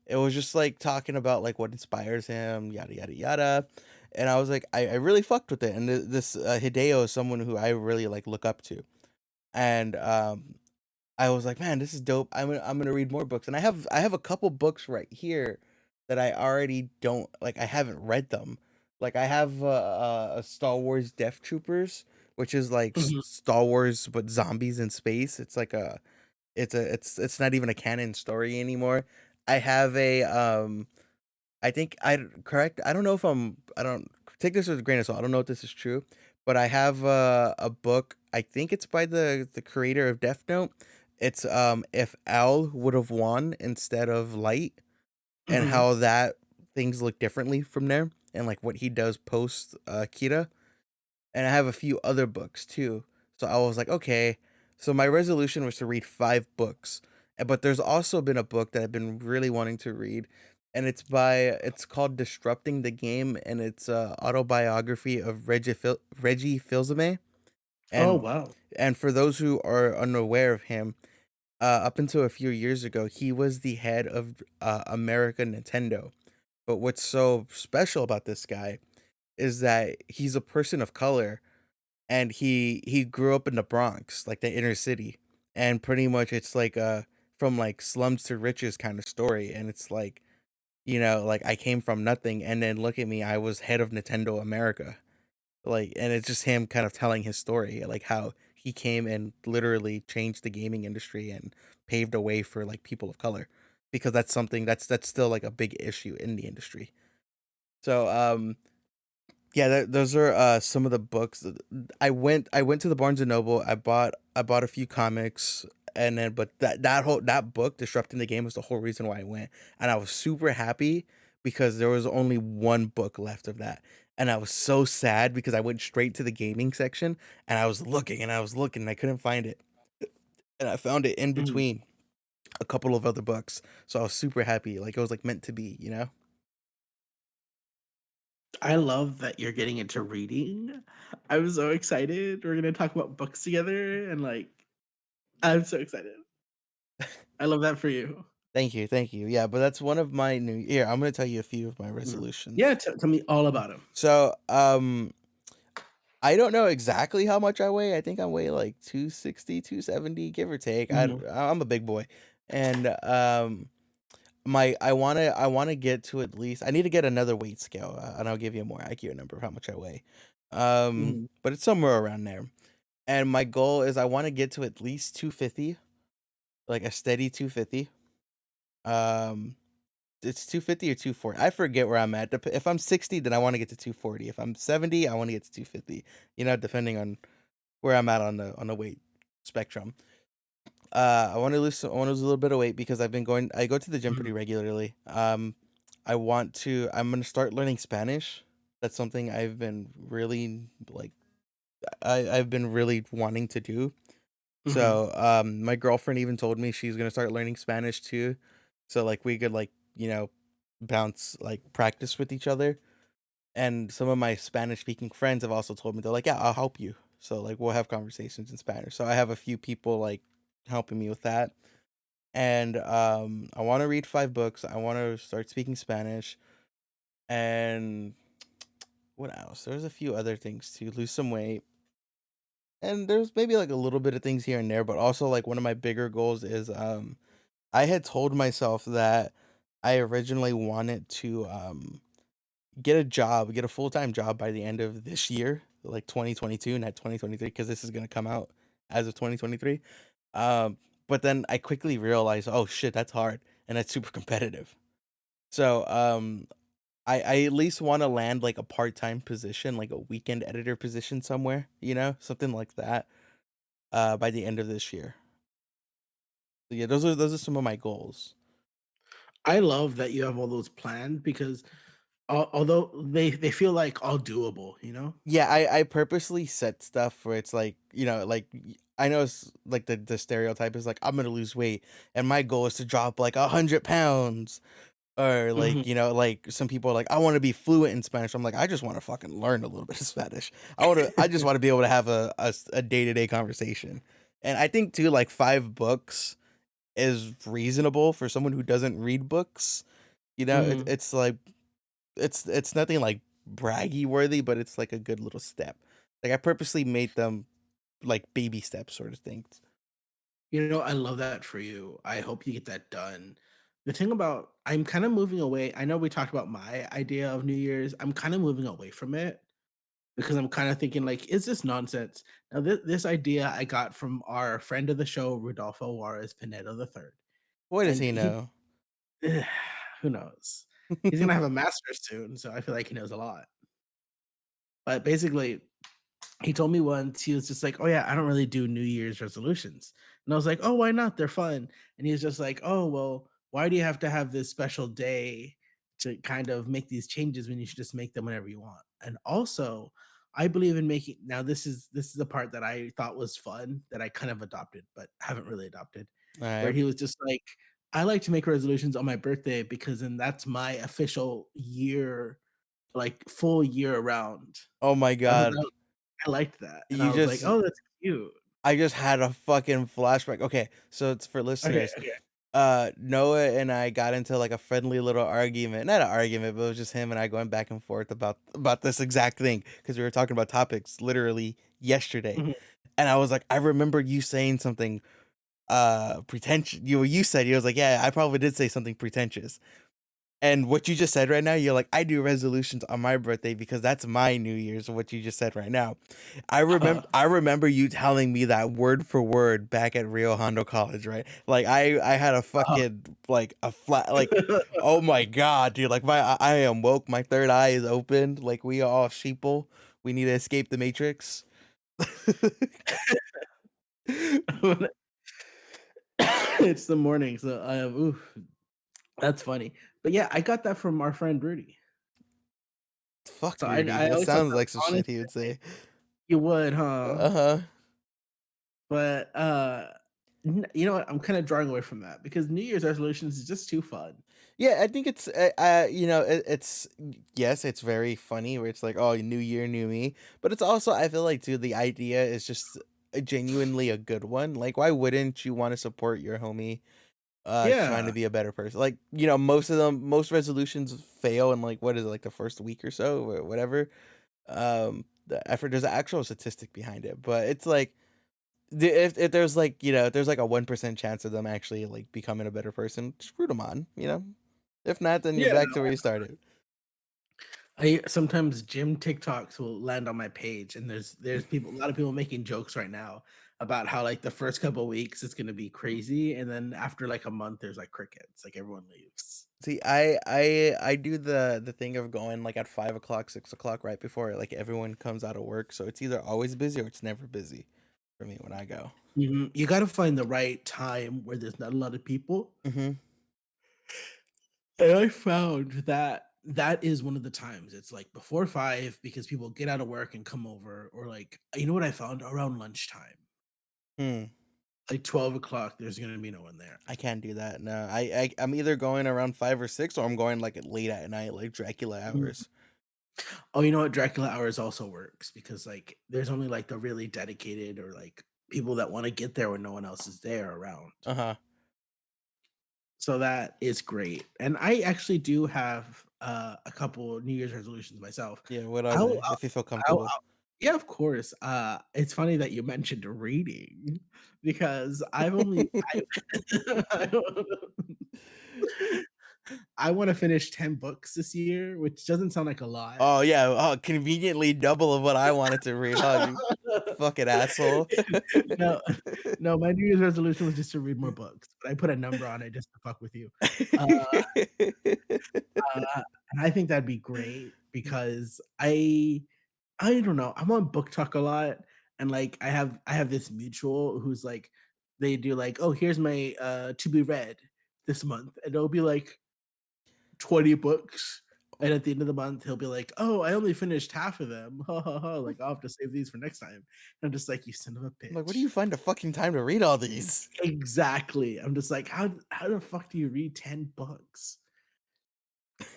Speaker 1: it was just like talking about like what inspires him, yada yada yada. And I was like, I really fucked with it. And this Hideo is someone who I really like look up to. And I was like, "Man, this is dope. I'm gonna read more books." And I have a couple books right here that I already don't like, I haven't read them. Like, I have, a Star Wars Death Troopers, which is like
Speaker 2: Mhm.
Speaker 1: Star Wars, but zombies in space. It's like it's not even a canon story anymore. I have I think correct. I don't know if I don't take this with a grain of salt. I don't know if this is true, but I have a book. I think it's by the creator of Death Note. It's if Al would have won instead of Light, and
Speaker 2: Mhm.
Speaker 1: how that things look differently from there, and like what he does post Kira. And I have a few other books too. So I was like, okay. So my resolution was to read 5 books. But there's also been a book that I've been really wanting to read. And it's called Disrupting the Game, and it's a autobiography of Reggie Fils-Aimé.
Speaker 2: Oh,
Speaker 1: And
Speaker 2: wow.
Speaker 1: for those who are unaware of him, up until a few years ago, he was the head of America Nintendo. But what's so special about this guy is that he's a person of color, and he grew up in the Bronx, like the inner city, and pretty much it's like a from like slums to riches kind of story, and it's like, like I came from nothing, and then look at me, I was head of Nintendo America. Like, and it's just him kind of telling his story, like how he came and literally changed the gaming industry and paved a way for like people of color, because that's something that's still like a big issue in the industry. So, yeah, those are some of the books. I went to the Barnes and Noble. I bought a few comics, and then but that book, Disrupting the Game, was the whole reason why I went, and I was super happy because there was only one book left of that, and I was so sad because I went straight to the gaming section, and I was looking and I was looking and I couldn't find it, and I found it in
Speaker 2: Mhm.
Speaker 1: between a couple of other books, so I was super happy, like it was like meant to be, you know.
Speaker 2: I love that you're getting into reading. I'm so excited. We're gonna talk about books together, and like, I'm so excited. I love that for you.
Speaker 1: Thank you, thank you. Yeah, but that's one of my new year. I'm gonna tell you a few of my
Speaker 2: Mhm. Yeah,
Speaker 1: resolutions.
Speaker 2: tell me all about him.
Speaker 1: So, I don't know exactly how much I weigh. I think I weigh like 260, 270, give or take.
Speaker 2: Mhm,
Speaker 1: I'm a big boy. And my I wanna get to at least I need to get another weight scale, and I'll give you a more accurate number of how much I weigh.
Speaker 2: mhm.
Speaker 1: But it's somewhere around there. And my goal is I wanna get to at least 250, like a steady 250. Um It's 250 or 240. I forget where I'm at. If I'm 60, then I wanna get to 240. If I'm 70, I wanna get to 250, depending on where I'm at on the weight spectrum. I wanna lose a little bit of weight because I go to the gym pretty
Speaker 2: Mhm,
Speaker 1: regularly. I'm gonna start learning Spanish. That's something I've been really, like I've been really wanting to do.
Speaker 2: mhm.
Speaker 1: So, my girlfriend even told me she's gonna start learning Spanish too. So, like, we could, like, bounce like, practice with each other, and some of my Spanish speaking friends have also told me, they're like, "Yeah, I'll help you." So, like, we'll have conversations in Spanish. So I have a few people, like, helping me with that, and, I wanna read 5 books, I wanna start speaking Spanish, and what else? There's a few other things too, lose some weight, and there's maybe, like, a little bit of things here and there, but also, like, one of my bigger goals is, I had told myself that I originally wanted to, get a full-time job by the end of this year, like 2022, not 2023, because this is gonna come out as of 2023. But then I quickly realized, "Oh, shit, that's hard, and that's super competitive." So, I at least wanna land, like, a part-time position, like a weekend editor position somewhere, something like that, by the end of this year. So, yeah, those are some of my goals.
Speaker 2: I love that you have all those planned because although they feel like all doable, you know?
Speaker 1: Yeah, I purposely set stuff where it's like, I know it's like the stereotype is like I'm gonna lose weight, and my goal is to drop like 100 pounds, or
Speaker 2: Mhm.
Speaker 1: like some people are like I want to be fluent in Spanish. I'm like I just want to fucking learn a little bit of Spanish. I just want to be able to have a day to day conversation, and I think too like 5 books is reasonable for someone who doesn't read books.
Speaker 2: Mhm.
Speaker 1: It's like it's nothing, like, braggy worthy, but it's, like, a good little step. Like, I purposely made them, like, baby steps sort of things.
Speaker 2: You know, I love that for you. I hope you get that done. The thing about I'm kinda moving away. I know we talked about my idea of New Year's. I'm kinda moving away from it because I'm kinda thinking like, "Is this nonsense?" Now this idea I got from our friend of the show, Rodolfo Juarez Pineda III,
Speaker 1: Boy, does
Speaker 2: and
Speaker 1: he know.
Speaker 2: who knows? He's gonna have a master's soon, so I feel like he knows a lot. But basically, he told me once, he was just like, "Oh, yeah, I don't really do New Year's resolutions." And I was like, "Oh, why not? They're fun." And he was just like, "Oh, well, why do you have to have this special day to kind of make these changes when you should just make them whenever you want?" And also, I believe in making now this is the part that I thought was fun that I kind of adopted, but haven't really adopted, where
Speaker 1: Alright.
Speaker 2: he was just like, "I like to make resolutions on my birthday because then that's my official year, like, full year around."
Speaker 1: Oh my
Speaker 2: I thought
Speaker 1: god.
Speaker 2: I liked that, and I
Speaker 1: You
Speaker 2: was like,
Speaker 1: just
Speaker 2: "Oh, that's cute."
Speaker 1: I just had a fucking flashback. Okay, so it's for
Speaker 2: Okay,
Speaker 1: listeners.
Speaker 2: okay.
Speaker 1: Noah and I got into like a friendly little argument. Not an argument, but it was just him and I going back and forth about this exact thing because we were talking about topics literally yesterday.
Speaker 2: Mhm.
Speaker 1: And I was like, I remember you saying something pretentious. You said you was like, yeah, I probably did say something pretentious. And what you just said right now, you're like, I do resolutions on my birthday because that's my New Year's. What you just said right now, I remember you telling me that word for word back at Rio Hondo College, right? Like I had a fucking like a flat like, oh my god, dude, like I am woke. My third eye is opened. Like we are all sheeple. We need to escape the matrix.
Speaker 2: It's the morning, so oof, that's funny. But yeah, I got that from our friend Rudy.
Speaker 1: Fuck
Speaker 2: So
Speaker 1: Rudy.
Speaker 2: I
Speaker 1: That
Speaker 2: always thought
Speaker 1: sounds
Speaker 2: that
Speaker 1: like some
Speaker 2: honestly,
Speaker 1: shit he would say.
Speaker 2: you would, huh?
Speaker 1: Uh huh.
Speaker 2: But, you know what? I'm kinda drawing away from that because New Year's resolutions is just too fun.
Speaker 1: Yeah, I think it's it's yes, it's very funny where it's like, oh, new year, new me, but it's also I feel like too the idea is just genuinely a good one. Like, why wouldn't you want to support your homie trying to
Speaker 2: Yeah.
Speaker 1: be a better person? Like, most resolutions fail in like what is it, like the first week or so or whatever. The effort there's an actual statistic behind it, but it's like if there's like if there's like a 1% chance of them actually like becoming a better person, just root them on, you know. If not, then you're
Speaker 2: Yeah.
Speaker 1: back to where you started.
Speaker 2: I sometimes gym TikToks will land on my page, and there's people a lot of people making jokes right now about how, like, the first couple weeks it's gonna be crazy, and then after, like, a month, there's, like, crickets, like, everyone leaves.
Speaker 1: See, I do the thing of going like at 5 o'clock, 6 o'clock, right before like everyone comes out of work. So it's either always busy or it's never busy for me when I go.
Speaker 2: Mhm. You gotta find the right time where there's not a lot of people,
Speaker 1: Hmm.
Speaker 2: and I found that that is one of the times. It's, like, before 5 because people get out of work and come over, or, like, you know what I found? Around lunchtime,
Speaker 1: Hmm.
Speaker 2: like 12 o'clock, there's gonna be no one there.
Speaker 1: I can't do that. No, I'm either going around 5 or 6, or I'm going like late at night, like Dracula hours.
Speaker 2: Oh, you know what? Dracula Hours also works because, like, there's only, like, the really dedicated or, like, people that wanna get there when no one else is there around.
Speaker 1: Uh huh.
Speaker 2: So that is great, and I actually do have, a couple New Year's resolutions myself.
Speaker 1: Yeah. What are
Speaker 2: I'll
Speaker 1: they? If you feel comfortable.
Speaker 2: I'll Yeah, of course. It's funny that you mentioned reading because I've only I I wanna finish 10 books this year, which doesn't sound like a lot.
Speaker 1: Oh yeah. Oh, conveniently double of what I wanted to read. Huh? You fucking asshole.
Speaker 2: No, no, my New Year's resolution was just to read more books, but I put a number on it just to fuck with you. Uh, and I think that'd be great because I don't know, I'm on Book Talk a lot, and, like, I have this mutual who's, like, they do, like, "Oh, here's my, to be read this month," and it'll be, like, 20 books, and at the end of the month, he'll be like, "Oh, I only finished half of them. Ha, ha, ha, like, I'll have to save these for next time." And I'm just like, "You son of a
Speaker 1: I'm like, where do you
Speaker 2: bitch."
Speaker 1: find the fucking time to read all these?
Speaker 2: Exactly. I'm just like, how the fuck do you read 10 books?"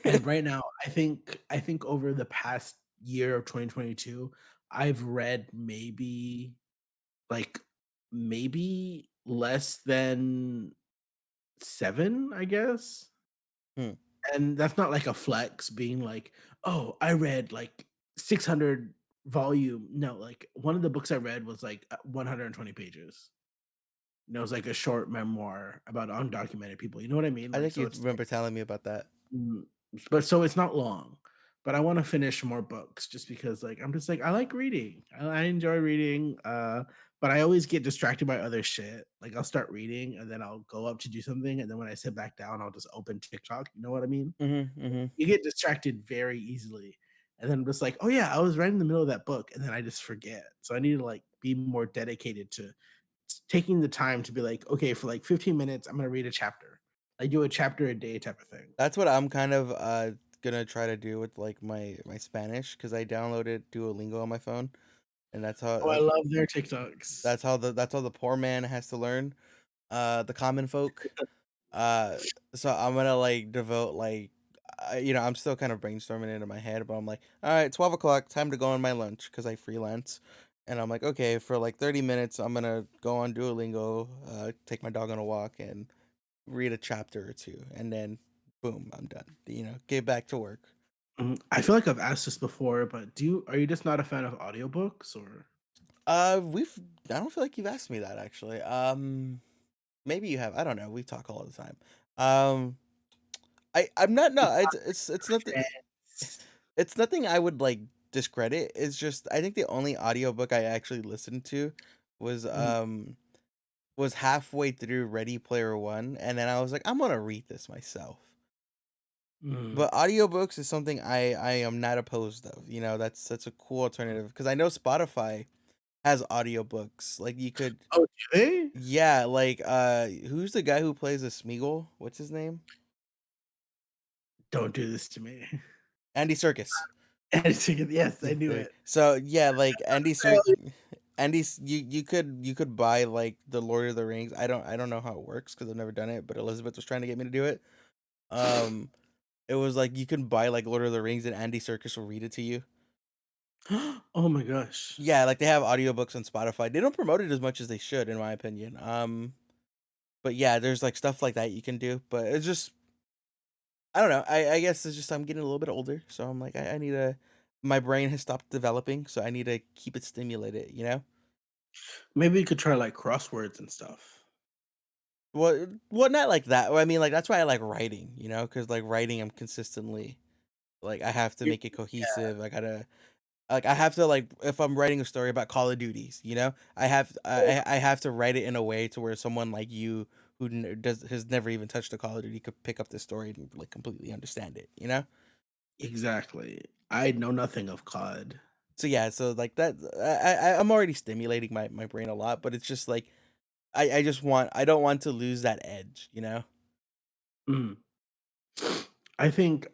Speaker 2: And right now, I think over the past year of 2022, I've read like, maybe less than 7, I guess?
Speaker 1: Hmm.
Speaker 2: And that's not like a flex being like, "Oh, I read, like, 600 volume." No, like, one of the books I read was, like, 120 pages. And it was, like, a short memoir about undocumented people, you know what I mean?
Speaker 1: I
Speaker 2: Like,
Speaker 1: think
Speaker 2: so
Speaker 1: you
Speaker 2: it's
Speaker 1: remember telling me about that.
Speaker 2: mm, but so it's not long, but I wanna finish more books just because, like, I'm just like, I like reading. I enjoy reading, but I always get distracted by other shit. Like, I'll start reading, and then I'll go up to do something, and then when I sit back down, I'll just open TikTok, you know what I mean?
Speaker 1: Mhm, mhm.
Speaker 2: You get distracted very easily, and then I'm just like, "Oh, yeah, I was right in the middle of that book," and then I just forget. So I need to, like, be more dedicated to taking the time to be like, "Okay, for, like, 15 minutes, I'm gonna read a chapter." I do a chapter a day type of thing.
Speaker 1: That's what I'm kind of, gonna try to do with, like, my Spanish because I downloaded Duolingo on my phone, and
Speaker 2: Oh, I love their TikToks.
Speaker 1: that's how the poor man has to learn, the common folk. Uh, so I'm gonna, like, devote, like I'm still kind of brainstorming it in my head, but I'm like, "Alright, 12 o'clock, time to go on my lunch because I freelance." And I'm like, "Okay, for, like, 30 minutes, I'm gonna go on Duolingo, take my dog on a walk, and read a chapter or two, and then boom, I'm done. Get back to work.
Speaker 2: I feel like I've asked this before, but are you just not a fan of audiobooks or
Speaker 1: We've I don't feel like you've asked me that actually. Maybe you have. I don't know. We talk all the time. Um, I'm not.
Speaker 2: we're
Speaker 1: No, it's
Speaker 2: not
Speaker 1: nothing.
Speaker 2: friends?
Speaker 1: It's nothing I would like discredit. It's just I think the only audiobook I actually listened to was
Speaker 2: Mhm,
Speaker 1: um was halfway through Ready Player One, and then I was like, I'm gonna read this myself.
Speaker 2: mhm.
Speaker 1: But audiobooks is something I am not opposed of. That's a cool alternative because I know Spotify has audiobooks. Like you could,
Speaker 2: Oh, do they?
Speaker 1: yeah, like who's the guy who plays a Smeagol? What's his name?
Speaker 2: Don't do this to me.
Speaker 1: Andy Serkis.
Speaker 2: Yes, I knew
Speaker 1: Okay.
Speaker 2: it.
Speaker 1: So yeah, like
Speaker 2: Apparently
Speaker 1: You could buy like the Lord of the Rings. I don't know how it works because I've never done it, but Elizabeth was trying to get me to do it. Um, it was like you can buy like Lord of the Rings and Andy Serkis will read it to you.
Speaker 2: Oh my gosh.
Speaker 1: Yeah, like they have audiobooks on Spotify. They don't promote it as much as they should, in my opinion. But yeah, there's like stuff like that you can do. But it's just I don't know. I guess it's just I'm getting a little bit older, so I'm like I need to. My brain has stopped developing, so I need to keep it stimulated.
Speaker 2: Maybe you could try, like, crosswords and stuff.
Speaker 1: Well, not like that. Well, I mean, like that's why I like writing. Because like writing, I'm consistently like I have to
Speaker 2: You
Speaker 1: make it cohesive. I have to like if I'm writing a story about Call of Duties, I have to write it in a way to where someone like you who has never even touched a Call of Duty could pick up the story and like completely understand it.
Speaker 2: Exactly. I know nothing of COD.
Speaker 1: So yeah, so like that, I'm already stimulating my brain a lot, but it's just like I don't want to lose that edge.
Speaker 2: Mm. I think,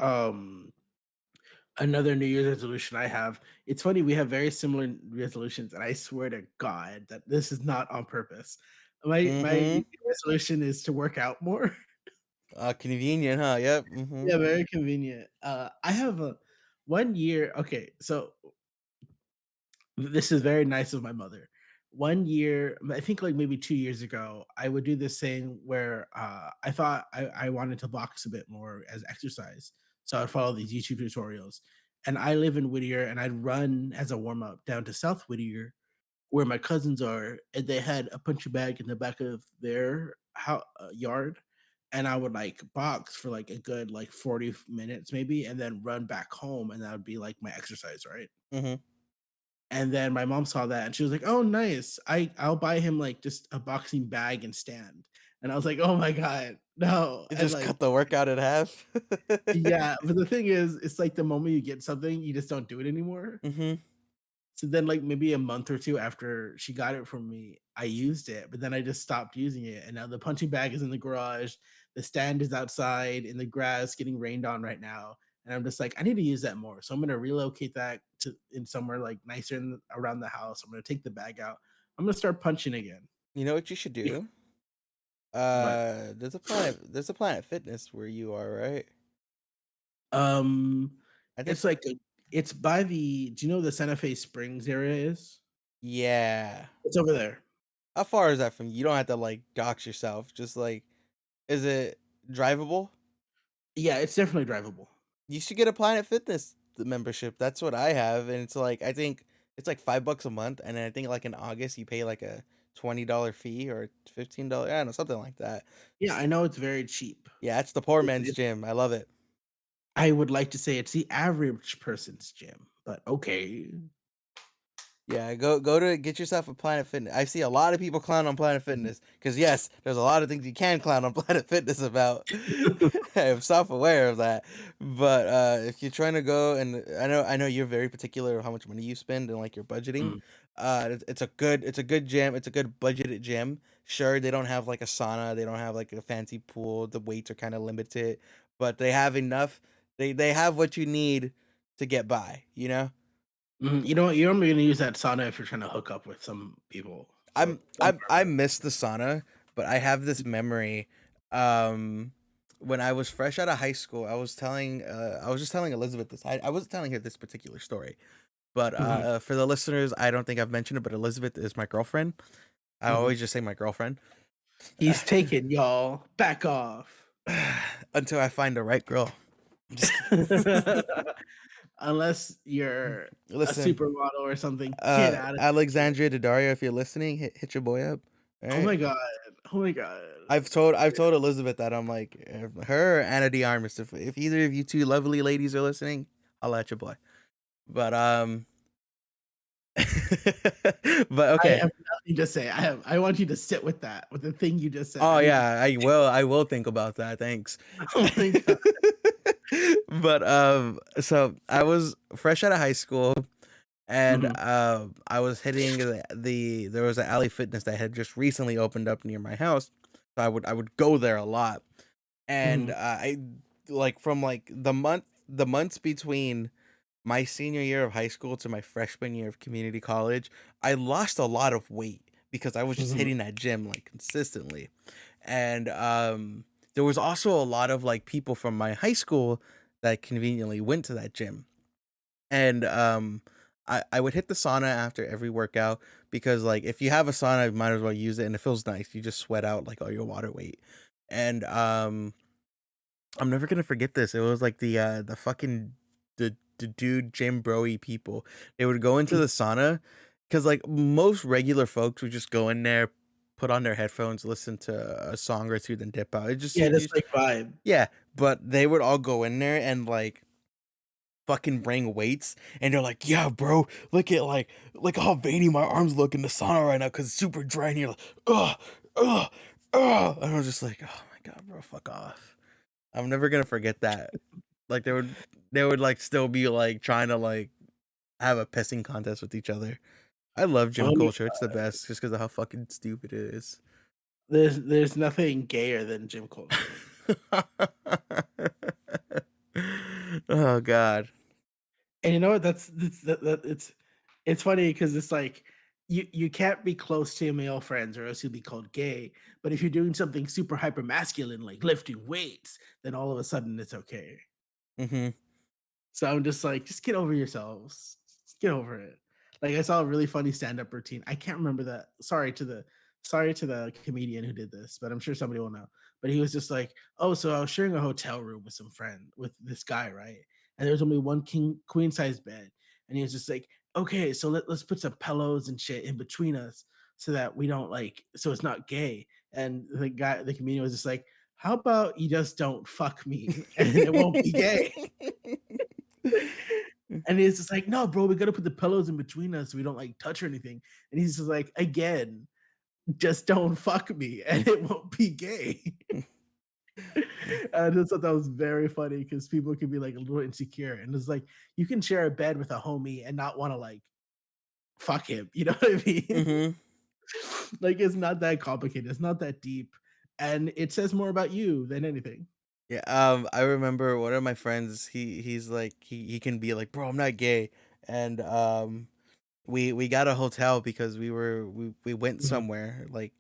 Speaker 2: another New Year's resolution I have it's funny, we have very similar resolutions, and I swear to God that this is not on purpose. My New
Speaker 1: Mm-hmm.
Speaker 2: Year resolution is to work out more.
Speaker 1: Convenient, huh? Yep. Mm-hmm.
Speaker 2: Yeah, very convenient. I have a 1 year okay, so this is very nice of my mother. 1 year, I think like maybe 2 years ago, I would do this thing where, I thought I wanted to box a bit more as exercise, so I'd follow these YouTube tutorials, and I live in Whittier, and I'd run as a warm up down to South Whittier, where my cousins are, and they had a punching bag in the back of their yard, and I would, like, box for, like, a good, like, 40 minutes maybe, and then run back home, and that would be, like, my exercise, right?
Speaker 1: Mm-hmm.
Speaker 2: And then my mom saw that and she was like, "Oh, nice. I'll buy him like just a boxing bag and stand." And I was like, "Oh my god, no."
Speaker 1: You
Speaker 2: And
Speaker 1: just
Speaker 2: like,
Speaker 1: cut the workout in half.
Speaker 2: yeah, but the thing is, it's like the moment you get something, you just don't do it anymore.
Speaker 1: Mm-hmm.
Speaker 2: So then, like maybe a month or two after she got it from me, I used it, but then I just stopped using it. And now the punching bag is in the garage, the stand is outside in the grass, getting rained on right now. And I'm just like, I need to use that more. So I'm gonna relocate that to in somewhere like nicer around the house. I'm gonna take the bag out. I'm gonna start punching again.
Speaker 1: You know what you should do?
Speaker 2: But
Speaker 1: There's a Planet Fitness where you are, right?
Speaker 2: um,
Speaker 1: I think
Speaker 2: it's like it's by the. Do you know the Santa Fe Springs area is?
Speaker 1: yeah.
Speaker 2: It's over there.
Speaker 1: How far is that from you? You don't have to like dox yourself. Just like, is it drivable?
Speaker 2: Yeah, it's definitely drivable.
Speaker 1: You should get a Planet Fitness membership. That's what I have, and it's like I think it's like $5 a month, and then I think like in August you pay like a $20 fee or $15. I don't know, something like that.
Speaker 2: Yeah, I know it's very cheap.
Speaker 1: Yeah, it's the poor man's
Speaker 2: It's
Speaker 1: gym. I love it.
Speaker 2: I would like to say it's the average person's gym, but okay.
Speaker 1: Yeah, go to get yourself a Planet Fitness. I see a lot of people clown on Planet Fitness because yes, there's a lot of things you can clown on Planet Fitness about. I'm self-aware of that. But if you're trying to go, and I know you're very particular of how much money you spend and like your budgeting.
Speaker 2: Mm,
Speaker 1: It's a good gym. It's a good budgeted gym. Sure, they don't have like a sauna. They don't have like a fancy pool. The weights are kind of limited, but they have enough. They have what you need to get by.
Speaker 2: you know what? You're only gonna use that sauna if you're trying to hook up with some people, so don't
Speaker 1: I
Speaker 2: worry
Speaker 1: miss the sauna, but I have this memory. Um, when I was fresh out of high school, I was just telling Elizabeth this. I wasn't telling her this particular story, but
Speaker 2: about it.
Speaker 1: for the listeners, I don't think I've mentioned it, but Elizabeth is my girlfriend. I
Speaker 2: Mhm,
Speaker 1: always just say my girlfriend.
Speaker 2: He's taken, y'all. Back off.
Speaker 1: Until I find the right girl. I'm just kidding.
Speaker 2: Unless you're a
Speaker 1: Listen,
Speaker 2: supermodel or something, get out of here.
Speaker 1: Alexandria Daddario, if you're listening, hit your boy up. All
Speaker 2: Oh
Speaker 1: right.
Speaker 2: my god. Oh my god.
Speaker 1: I've told Elizabeth that I'm like if her or Anna de Armas. If either of you two lovely ladies are listening, I'll at your boy. But but
Speaker 2: I
Speaker 1: okay.
Speaker 2: have nothing to say. I want you to sit with that, with the thing you just said.
Speaker 1: Oh
Speaker 2: I need to
Speaker 1: yeah, I will. I will think about that. Thanks.
Speaker 2: oh my god.
Speaker 1: But so I was fresh out of high school, and
Speaker 2: Mhm,
Speaker 1: I was hitting there was an alley fitness that had just recently opened up near my house, so I would go there a lot, and
Speaker 2: mhm,
Speaker 1: I like from like the months between my senior year of high school to my freshman year of community college, I lost a lot of weight because I was just
Speaker 2: mhm.
Speaker 1: hitting that gym like consistently. And there was also a lot of like people from my high school that conveniently went to that gym. And I would hit the sauna after every workout because like if you have a sauna, you might as well use it and it feels nice. You just sweat out like all your water weight. And I'm never gonna forget this. It was like the fucking the dude Jim Broy people. They would go into the sauna because like most regular folks would just go in there, put on their headphones, listen to a song or two, then dip out. It just
Speaker 2: Yeah,
Speaker 1: you
Speaker 2: just
Speaker 1: just
Speaker 2: like vibe.
Speaker 1: yeah, but they would all go in there and like fucking bring weights and they're like, yeah, bro, look how veiny my arms look in the sauna right now because it's super dry and you're like, ugh, ugh, ugh. And I was just like, oh my god, bro, fuck off. I'm never gonna forget that. Like they would like still be like trying to like have a pissing contest with each other. I love gym
Speaker 2: Oh my
Speaker 1: culture. It's the best just because of how fucking stupid it is.
Speaker 2: there's nothing gayer than gym culture.
Speaker 1: Oh god.
Speaker 2: And you know what? It's funny because it's like you can't be close to your male friends or else you'll be called gay. But if you're doing something super hyper masculine like lifting weights, then all of a sudden it's okay.
Speaker 1: Mhm.
Speaker 2: So I'm just like, just get over yourselves. Just get over it. Like I saw a really funny stand-up routine. I can't remember that. Sorry to the comedian who did this, but I'm sure somebody will know. But he was just like, "Oh, so I was sharing a hotel room with some friend with this guy, right? And there was only one king queen size bed. And he was just like, okay, so let's put some pillows and shit in between us so that we don't like so it's not gay." And the comedian was just like, how about you just don't fuck me and it won't be gay? And he's just like, "No, bro, we gotta put the pillows in between us so we don't, like, touch or anything." And he's just like, "Again, just don't fuck me and it won't be gay." I just thought that was very funny because people can be, like, a little insecure, and it's like, you can share a bed with a homie and not wanna, like, fuck him, you know what I mean?
Speaker 1: Mhm.
Speaker 2: Like, it's not that complicated, it's not that deep, and it says more about you than anything.
Speaker 1: Yeah, I remember one of my friends, he's like he can be like, "Bro, I'm not gay." And we got a hotel because we went
Speaker 2: Mhm.
Speaker 1: somewhere like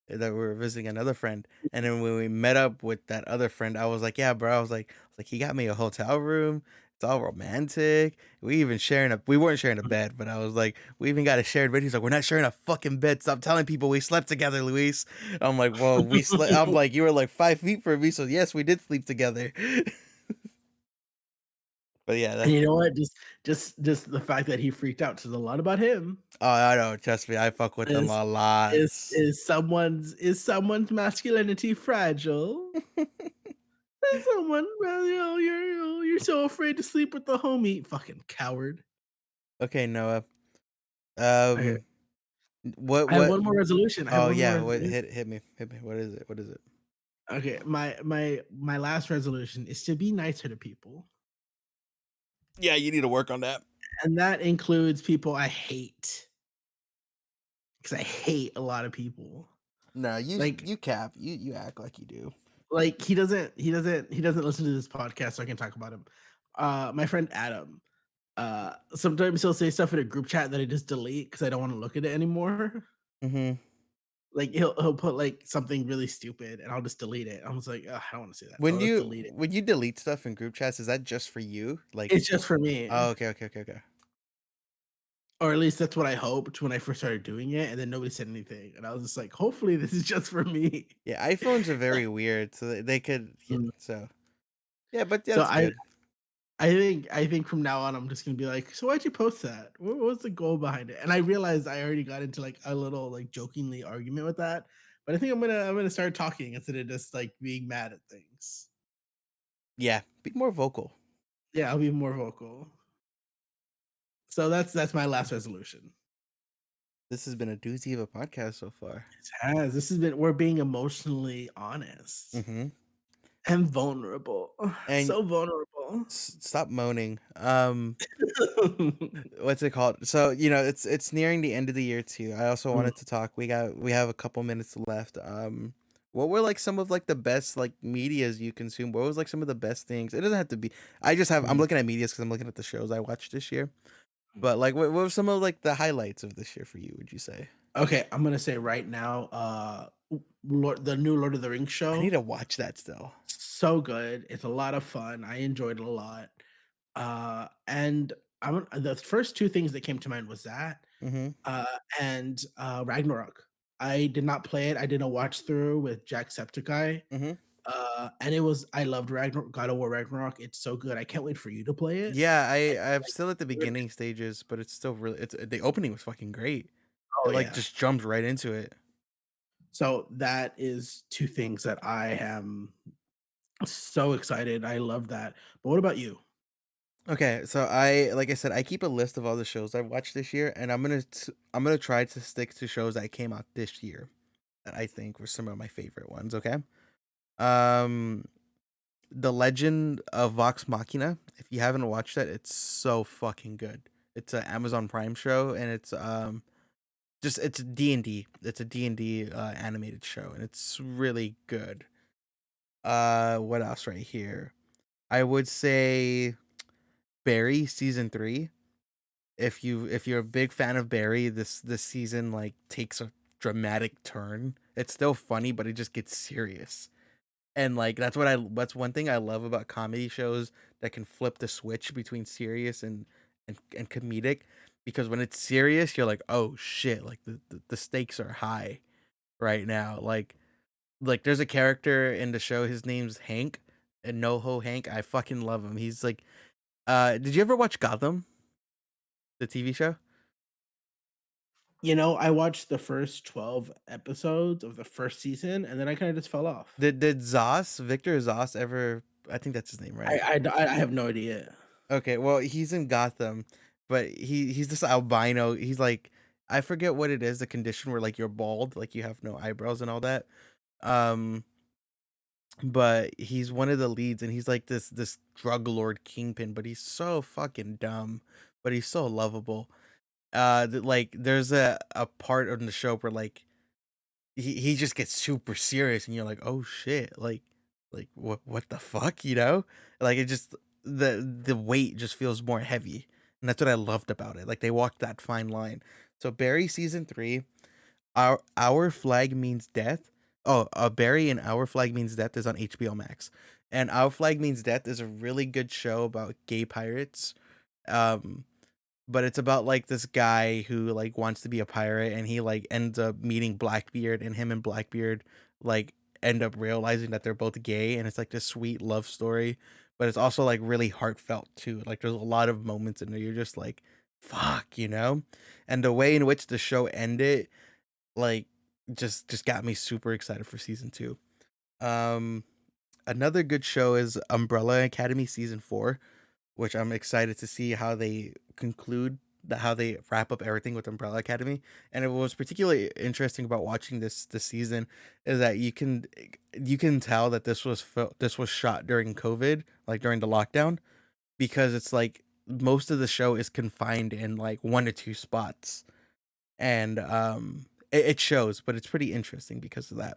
Speaker 1: that we were visiting another friend, and then when we met up with that other friend, I was like, "Yeah, bro." I was like, "He got me a hotel room. It's all romantic. We weren't sharing a bed, but I was like, we even got a shared bed." He's like, "We're not sharing a fucking bed. Stop telling people we slept together, Luis." I'm like, "Well, we slept." I'm like, "You were like 5 feet from me, so yes, we did sleep together." But yeah,
Speaker 2: And
Speaker 1: that's
Speaker 2: you know what? Just the fact that he freaked out says a lot about him.
Speaker 1: oh, I know. Trust me, I fuck with them
Speaker 2: Is
Speaker 1: a lot.
Speaker 2: is someone's masculinity fragile? Is someone well, you're so afraid to sleep with the homie. Fucking coward.
Speaker 1: Okay, Noah.
Speaker 2: Okay.
Speaker 1: Um, what
Speaker 2: I have
Speaker 1: what?
Speaker 2: one more resolution. I have
Speaker 1: Oh
Speaker 2: one more
Speaker 1: yeah, what
Speaker 2: resolution.
Speaker 1: hit me. What is it? What is it?
Speaker 2: Okay, my last resolution is to be nicer to people,
Speaker 1: Yeah, you need to work on that.
Speaker 2: and that includes people I hate, because I hate a lot of people.
Speaker 1: No,
Speaker 2: Like
Speaker 1: you cap. You act like you do.
Speaker 2: he doesn't listen to this podcast, so I can talk about him. My friend Adam, sometimes he'll say stuff in a group chat that I just delete because I don't wanna look at it anymore.
Speaker 1: Mhm.
Speaker 2: Like, he'll put, like, something really stupid, and I'll just delete it. I was like, "Ugh, I don't wanna see that," so I'll just delete it.
Speaker 1: When you delete stuff in group chats, is that just for you? Like,
Speaker 2: It's just for me.
Speaker 1: oh, okay, okay, okay, okay.
Speaker 2: Or at least that's what I hoped when I first started doing it, and then nobody said anything, and I was just like, "Hopefully, this is just for me."
Speaker 1: Yeah, iPhones are very weird, so they could yeah,
Speaker 2: Mm.
Speaker 1: so yeah, but
Speaker 2: So
Speaker 1: that's good.
Speaker 2: I think from now on, I'm just gonna be like, "So why'd you post that? What's the goal behind it?" And I realized I already got into, like, a little, like, jokingly argument with that, but I think I'm gonna start talking instead of just, like, being mad at things.
Speaker 1: Yeah, be more vocal.
Speaker 2: Yeah, I'll be more vocal. So that's my last resolution.
Speaker 1: This has been a doozy of a podcast so far.
Speaker 2: This has been we're being emotionally honest
Speaker 1: Mhm.
Speaker 2: and vulnerable.
Speaker 1: And
Speaker 2: So vulnerable.
Speaker 1: stop moaning. What's it called? So, it's nearing the end of the year too. I also
Speaker 2: Mm,
Speaker 1: wanted to talk. We have a couple minutes left. What were like some of like the best like medias you consume? What was like some of the best things? It doesn't have to be. I'm
Speaker 2: mm,
Speaker 1: looking at medias because I'm looking at the shows I watched this year.
Speaker 2: mm.
Speaker 1: But like, what were some of like the highlights of this year for you? Would you say?
Speaker 2: Okay, I'm gonna say right now, the new Lord of the Rings
Speaker 1: I need
Speaker 2: show,
Speaker 1: to watch that still.
Speaker 2: so good. It's a lot of fun. I enjoyed it a lot. And the first two things that came to mind was that,
Speaker 1: Mhm.
Speaker 2: uh, and Ragnarok. I did not play it. I did a watch through with Jacksepticeye.
Speaker 1: Mhm.
Speaker 2: And I loved Ragnarok, God of War Ragnarok. It's so good. I can't wait for you to play it.
Speaker 1: Yeah,
Speaker 2: And,
Speaker 1: I'm
Speaker 2: like,
Speaker 1: still at the
Speaker 2: you're
Speaker 1: beginning stages, but it's still really it's the opening was fucking great. It
Speaker 2: oh,
Speaker 1: like
Speaker 2: yeah.
Speaker 1: just jumped right into it.
Speaker 2: So that is 2 things that I am so excited. I love that. But what about you?
Speaker 1: Okay, so I like I said, I keep a list of all the shows I've watched this year, and I'm gonna try to stick to shows that came out this year that I think were some of my favorite ones. Okay, um, The Legend of Vox Machina. If you haven't watched that, it's so fucking good. It's an Amazon Prime show, and it's D&D. It's a D&D animated show, and it's really good. What else right here? I would say Barry season 3. If you're a big fan of Barry, this season like takes a dramatic turn. It's still funny, but it just gets serious. And like that's one thing I love about comedy shows that can flip the switch between serious and comedic, because when it's serious, you're like, "Oh shit, like the stakes are high right now." Like there's a character in the show, his name's Hank, and NoHo Hank. I fucking love him. He's like did you ever watch Gotham, the TV show?
Speaker 2: I watched the first 12 episodes of the first season, and then I kinda just fell off.
Speaker 1: Did Victor Zos ever, I think that's his name, right?
Speaker 2: I have no idea.
Speaker 1: Okay, well, he's in Gotham, but he's this albino. He's like I forget what it is, the condition where like you're bald, like you have no eyebrows and all that. Um, but he's one of the leads, and he's like this drug lord kingpin, but he's so fucking dumb, but he's so lovable. Like there's a part in the show where like he just gets super serious, and you're like, "Oh shit." Like what the fuck, you know? Like it just the weight just feels more heavy. And that's what I loved about it. Like they walked that fine line. So Barry season 3, Our Flag Means Death. Oh, Barry and Our Flag Means Death is on HBO Max. And Our Flag Means Death is a really good show about gay pirates. Um but it's about like this guy who like wants to be a pirate, and he like ends up meeting Blackbeard, and him and Blackbeard like end up realizing that they're both gay, and it's like this sweet love story, but it's also like really heartfelt too. Like there's a lot of moments in there you're just like fuck, you know? And the way in which the show ended like just got me super excited for season 2. Um Another good show is Umbrella Academy season 4, which I'm excited to see how they conclude how they wrap up everything with Umbrella Academy. And what was particularly interesting about watching this season is that you can tell that this was shot during COVID, like during the lockdown, because it's like most of the show is confined in like one or two spots, and it shows, but it's pretty interesting because of that.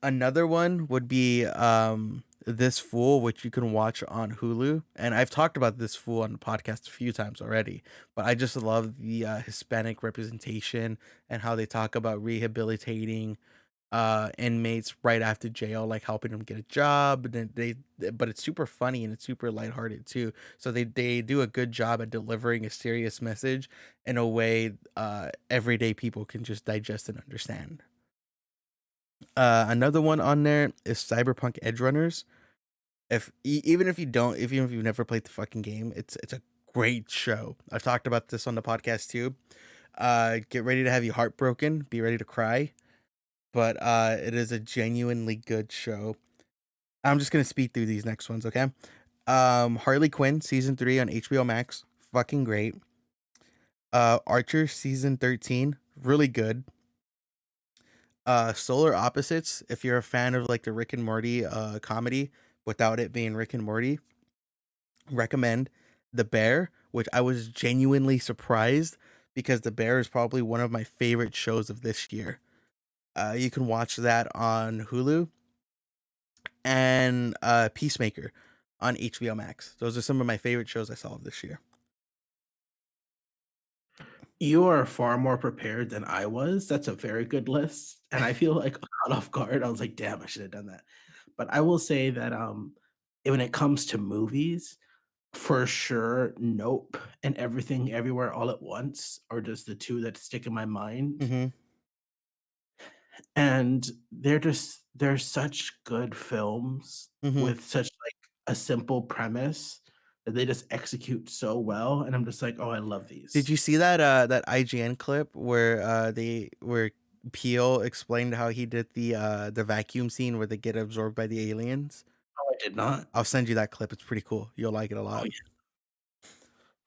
Speaker 1: Another one would be This Fool, which you can watch on Hulu. And I've talked about This Fool on the podcast a few times already, but I just love the Hispanic representation and how they talk about rehabilitating inmates right after jail, like helping them get a job. And then but it's super funny and it's super lighthearted too. So they do a good job at delivering a serious message in a way everyday people can just digest and understand. Another one on there is Cyberpunk Edge Runners. Even if you don't, even if you've never played the fucking game, it's a great show. I've talked about this on the podcast too. Get ready to have you heartbroken, be ready to cry, but it is a genuinely good show. I'm just gonna speed through these next ones, okay? Harley Quinn season 3 on HBO Max, fucking great. Archer season 13, really good. Solar Opposites, if you're a fan of like the Rick and Morty comedy without it being Rick and Morty, recommend. The Bear, which I was genuinely surprised because The Bear is probably one of my favorite shows of this year. You can watch that on Hulu, and Peacemaker on HBO Max. Those are some of my favorite shows I saw of this year.
Speaker 2: You are far more prepared than I was. That's a very good list, and I feel like caught off guard. I was like, "Damn, I should have done that." But I will say that, when it comes to movies, for sure, Nope and Everything Everywhere All at Once are just the 2 that stick in my mind,
Speaker 1: Mm-hmm.
Speaker 2: and they're such good films
Speaker 1: Mm-hmm.
Speaker 2: with such, like, a simple premise that they just execute so well, and I'm just like, "Oh, I love
Speaker 1: Did
Speaker 2: these."
Speaker 1: you see that that IGN clip where where Peel explained how he did the vacuum scene where they get absorbed by the aliens?
Speaker 2: Oh, I did not.
Speaker 1: I'll send you that clip. It's pretty cool. You'll like it a
Speaker 2: Oh,
Speaker 1: lot.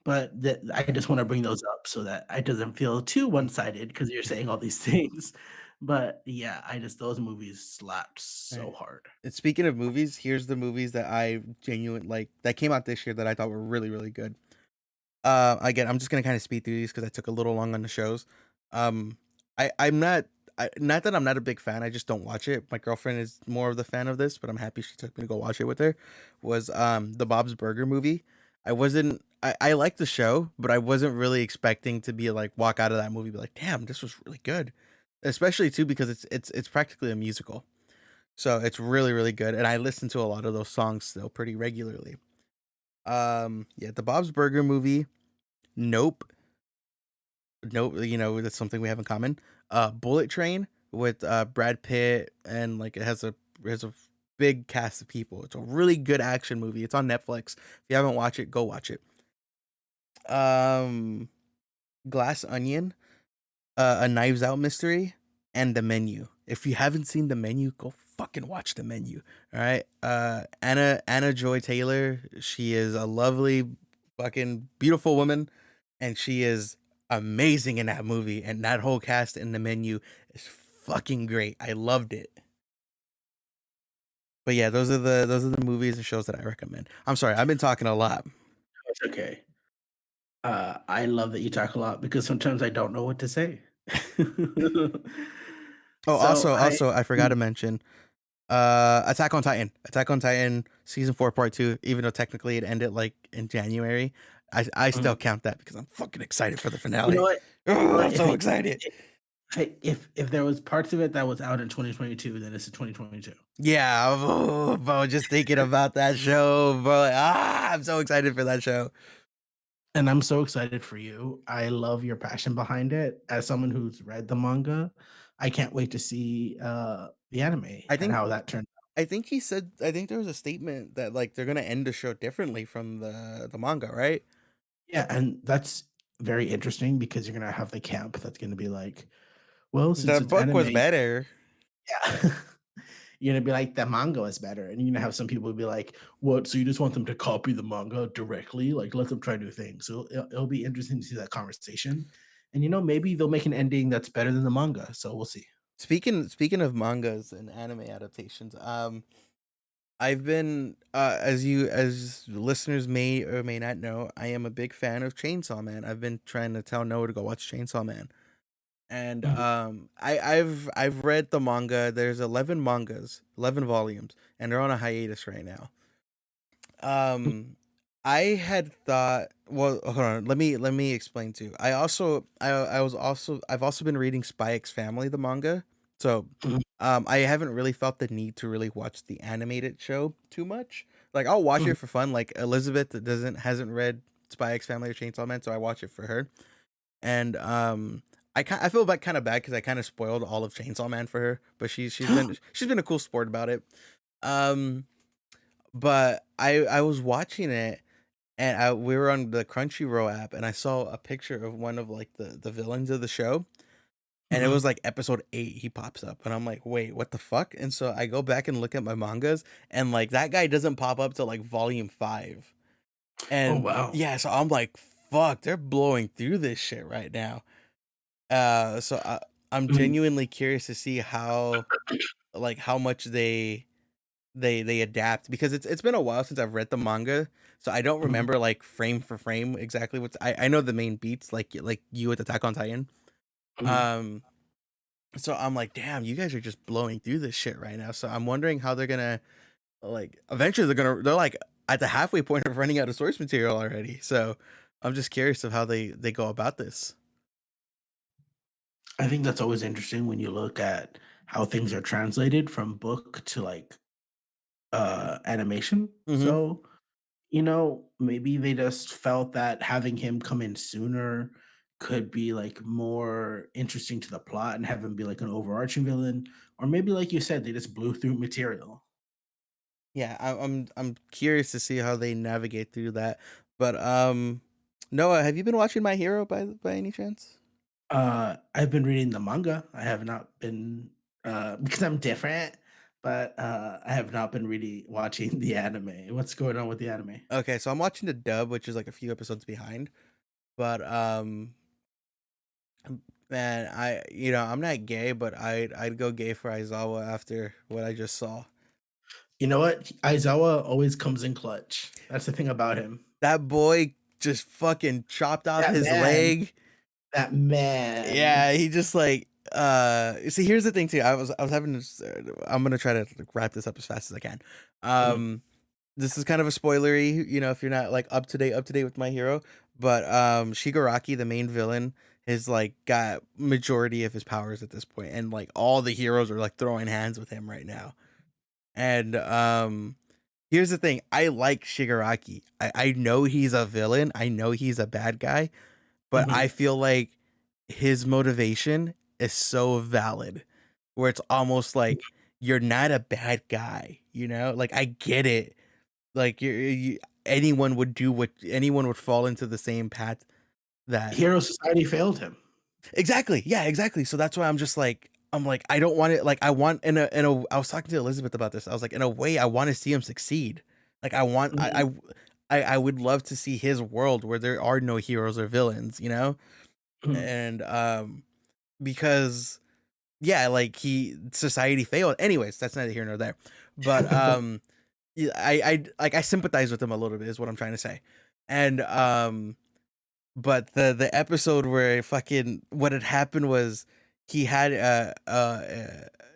Speaker 2: but that I just wanna bring those up so that it doesn't feel too
Speaker 1: Mm.
Speaker 2: one-sided because 'cause you're saying all these things. But, yeah, I just those movies slapped
Speaker 1: All
Speaker 2: so
Speaker 1: right.
Speaker 2: hard.
Speaker 1: And speaking of movies, here's the movies that I genuine like that came out this year that I thought were really really good. Again, I'm just gonna kind of speed through these because I took a little long on the shows. Um, I'm not not that I'm not a big fan. I just don't watch it. My girlfriend is more of the fan of this, but I'm happy she took me to go watch it with her. Was the Bob's Burger movie? I wasn't. I liked the show, but I wasn't really expecting to be like walk out of that movie be like, damn, this was really good. Especially too because it's practically a musical, so it's really really good. And I listen to a lot of those songs still pretty regularly. Yeah, the Bob's Burger movie. Nope. Nope, that's something we have in common. Bullet Train with Brad Pitt, and like it has a big cast of people. It's a really good action movie. It's on Netflix. If you haven't watched it, go watch it. Um Glass Onion, A Knives Out Mystery, and The Menu. If you haven't seen The Menu, go fucking watch The Menu. All right. Anna Joy Taylor, she is a lovely fucking beautiful woman, and she is amazing in that movie, and that whole cast in The Menu is fucking great. I loved it. But yeah, those are the movies and shows that I recommend. I'm sorry, I've been talking a lot.
Speaker 2: It's okay. I love that you talk a lot because sometimes I don't know what to say.
Speaker 1: Oh,
Speaker 2: So I
Speaker 1: also I forgot
Speaker 2: mm,
Speaker 1: to mention Attack on Titan. Attack on Titan season 4 part 2, even though technically it ended like in January. I still
Speaker 2: mhm.
Speaker 1: count that because I'm fucking excited for the
Speaker 2: You know
Speaker 1: finale.
Speaker 2: what? You know
Speaker 1: Oh,
Speaker 2: what?
Speaker 1: I'm so excited.
Speaker 2: If there was parts of it that was out in 2022, then it's in 2022.
Speaker 1: Yeah, oh, bro, just thinking about that show, bro. I'm so excited for that show.
Speaker 2: And I'm so excited for you. I love your passion behind it. As someone who's read the manga, I can't wait to see, the anime
Speaker 1: I
Speaker 2: and
Speaker 1: think
Speaker 2: how that turned out.
Speaker 1: I think there was a statement that like they're gonna end the show differently from the manga, right?
Speaker 2: Yeah, and that's very interesting because you're gonna have the camp that's gonna be like, "Well, since
Speaker 1: The
Speaker 2: it's
Speaker 1: book was
Speaker 2: anime."
Speaker 1: better.
Speaker 2: Yeah. You're gonna be like, "The manga is better," and you're gonna have some people be like, "What, so you just want them to copy the manga directly? Like, let them try new things." So it'll be interesting to see that conversation, and, maybe they'll make an ending that's better than the manga, so we'll see.
Speaker 1: Speaking of mangas and anime adaptations, I've been as listeners may or may not know, I am a big fan of Chainsaw Man. I've been trying to tell Noah to go watch Chainsaw Man. And
Speaker 2: Mhm.
Speaker 1: I've read the manga. There's 11 mangas, 11 volumes, and they're on a hiatus right now. Um I had thought, well, hold on, let me explain too. I was also I've also been reading Spy X Family, the manga. So,
Speaker 2: Mhm,
Speaker 1: I haven't really felt the need to really watch the animated show too much. Like, I'll watch
Speaker 2: mhm,
Speaker 1: it for fun. Like Elizabeth hasn't read Spy X Family or Chainsaw Man, so I watch it for her. And I feel kind of bad because I kind of spoiled all of Chainsaw Man for her, but she's been a cool sport about it. Um, but I was watching it, and we were on the Crunchyroll app, and I saw a picture of one of like the villains of the show, and it was
Speaker 2: mhm.
Speaker 1: like episode 8 he pops up, and I'm like, "Wait, what the fuck?" And so I go back and look at my mangas, and like that guy doesn't pop up till like volume 5.
Speaker 2: Oh,
Speaker 1: And
Speaker 2: wow.
Speaker 1: yeah, so I'm like, "Fuck, they're blowing through this shit right now." I'm
Speaker 2: Mhm,
Speaker 1: genuinely curious to see how much they adapt, because it's been a while since I've read the manga, so I don't
Speaker 2: mhm,
Speaker 1: remember like frame for frame exactly I know the main beats like you with Attack on Titan.
Speaker 2: mhm.
Speaker 1: Um so I'm like, damn, you guys are just blowing through this shit right now. So I'm wondering how they're gonna like eventually they're like at the halfway point of running out of source material already. So I'm just curious of how they go about this.
Speaker 2: I think that's always interesting when you look at how things are translated from book to, like, animation.
Speaker 1: Mhm.
Speaker 2: So, maybe they just felt that having him come in sooner could be, like, more interesting to the plot and have him be, like, an overarching villain, or maybe, like you said, they just blew through material.
Speaker 1: Yeah, I'm curious to see how they navigate through that. But Noah, have you been watching My Hero by any chance?
Speaker 2: I've been reading the manga. I have not been because I'm different, but I have not been really watching the anime. What's going on with the anime?
Speaker 1: Okay, so I'm watching the dub, which is like a few episodes behind. But man, I'm not gay, but I'd go gay for Aizawa after what I just saw.
Speaker 2: You know what? Aizawa always comes in clutch. That's the thing about him.
Speaker 1: That boy just fucking chopped off
Speaker 2: That
Speaker 1: his
Speaker 2: man.
Speaker 1: leg.
Speaker 2: That man.
Speaker 1: Yeah, he just like see, here's the thing too. I was having this I'm going to try to like, wrap this up as fast as I can.
Speaker 2: Mhm,
Speaker 1: Um this is kind of a spoilery, if you're not like up to date with My Hero, but Shigaraki, the main villain, has like got majority of his powers at this point, and like all the heroes are like throwing hands with him right now. And here's the thing, I like Shigaraki. I know he's a villain, I know he's a bad guy, but I
Speaker 2: mhm.
Speaker 1: feel like his motivation is so valid, where it's almost like you're not a bad guy, like I get it, like anyone would fall into the same path that
Speaker 2: Hero Society failed him.
Speaker 1: exactly, yeah, exactly. So that's why I'm like, I don't want it. Like I want I was talking to Elizabeth about this. I was like, in a way, I want to see him succeed. Like I want
Speaker 2: Mhm,
Speaker 1: I would love to see his world where there are no heroes or villains.
Speaker 2: mhm.
Speaker 1: And because yeah, like he society failed. Anyways, that's neither here nor there. But yeah, I sympathize with him a little bit is what I'm trying to say. And but the episode where fucking what had happened was he had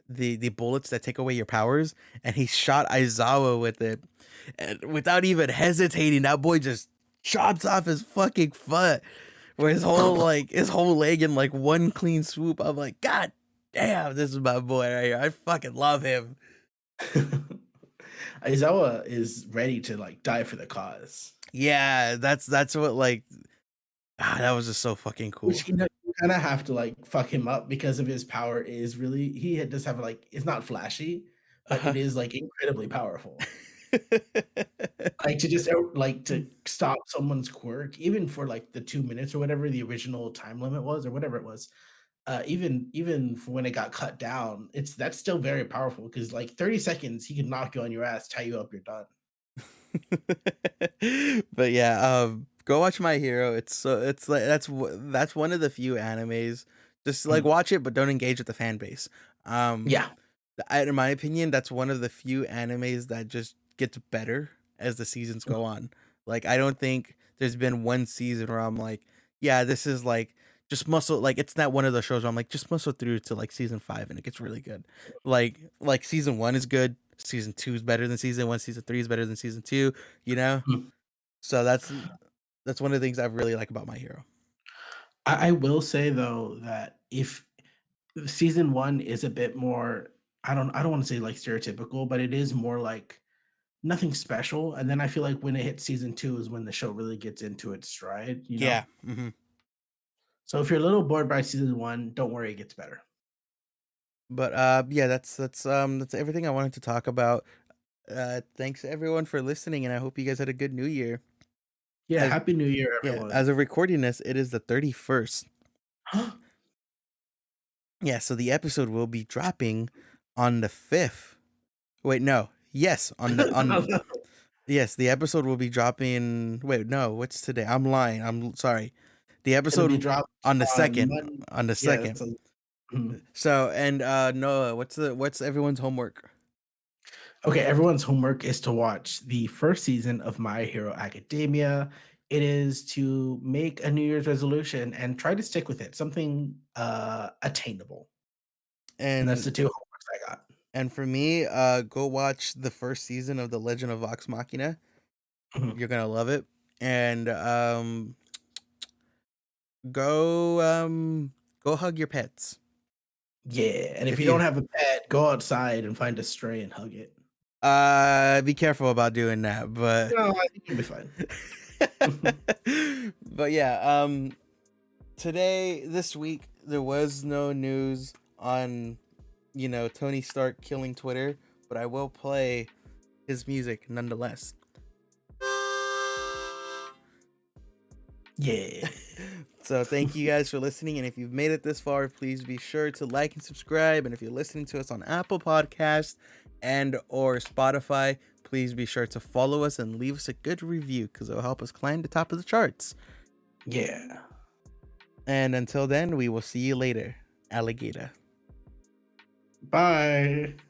Speaker 1: the bullets that take away your powers, and he shot Aizawa with it, and without even hesitating, that boy just chops off his fucking foot, where his whole leg in like one clean swoop. I'm like, God damn, this is my boy right here. I fucking love him.
Speaker 2: Aizawa is ready to, like, die for the cause.
Speaker 1: Yeah, that's what like that was just so fucking cool.
Speaker 2: Which, you kinda have to, like, fuck him up because of his power is really does have, like, it's not flashy, but
Speaker 1: Uh-huh.
Speaker 2: it is, like, incredibly powerful. Like, to just, like, to stop someone's quirk, even for, like, the 2 minutes or whatever the original time limit was or whatever it was, even for when it got cut down, that's still very powerful because like, 30 seconds, he can knock you on your ass, tie you up, you're done.
Speaker 1: But yeah, go watch My Hero. It's like that's one of the few animes. Just like
Speaker 2: Mhm.
Speaker 1: watch it, but don't engage with the fan base. Um,
Speaker 2: Yeah.
Speaker 1: in my opinion, that's one of the few animes that just gets better as the seasons go on. Like I don't think there's been one season where I'm like, yeah, this is like just muscle. Like it's not one of those shows where I'm like just muscle through to like season 5 and it gets really good. Like season 1 is good. Season 2 is better than season 1. Season 3 is better than season 2. You know.
Speaker 2: Mhm.
Speaker 1: So that's one of the things I really like about My Hero.
Speaker 2: I will say though that if season 1 is a bit more I don't wanna say, like, stereotypical, but it is more, like, nothing special, and then I feel like when it hits season 2 is when the show really gets into its stride, you know?
Speaker 1: Yeah. Hmm.
Speaker 2: So if you're a little bored by season 1, don't worry, it gets better.
Speaker 1: But yeah, that's everything I wanted to talk about. Thanks everyone for listening, and I hope you guys had a good New Year.
Speaker 2: Yeah,
Speaker 1: As
Speaker 2: happy New Year,
Speaker 1: Yeah,
Speaker 2: everyone.
Speaker 1: as of recording this, it is the 31st. Yeah, so the episode will be dropping on the 5th. Wait, no. Yes, yes, the episode will be dropping. Wait, no, what's today? I'm lying. I'm sorry. The
Speaker 2: It'll be
Speaker 1: episode
Speaker 2: dropped
Speaker 1: on the
Speaker 2: on
Speaker 1: 2nd, on the
Speaker 2: yeah,
Speaker 1: 2nd.
Speaker 2: so mhm.
Speaker 1: So, and Noah, what's everyone's homework?
Speaker 2: Okay, everyone's homework is to watch the first season of My Hero Academia. It is to make a New Year's resolution and try to stick with it, something, attainable, and that's
Speaker 1: And
Speaker 2: the 2 homeworks I got.
Speaker 1: for me, go watch the first season of The Legend of Vox Machina.
Speaker 2: Mhm.
Speaker 1: You're gonna love it. And go go hug your pets.
Speaker 2: Yeah, and if
Speaker 1: If
Speaker 2: you don't
Speaker 1: you
Speaker 2: have a pet, go outside and find a stray and hug it.
Speaker 1: be careful about doing that, but
Speaker 2: No, I think you'll be fine.
Speaker 1: but yeah, today this week there was no news on Tony Stark killing Twitter, but I will play his music nonetheless.
Speaker 2: Yeah.
Speaker 1: So thank you guys for listening, and if you've made it this far, please be sure to like and subscribe. And if you're listening to us on Apple Podcasts and or Spotify, please be sure to follow us and leave us a good review because it'll help us climb the top of the charts.
Speaker 2: Yeah.
Speaker 1: And until then, we will see you later, alligator.
Speaker 2: Bye.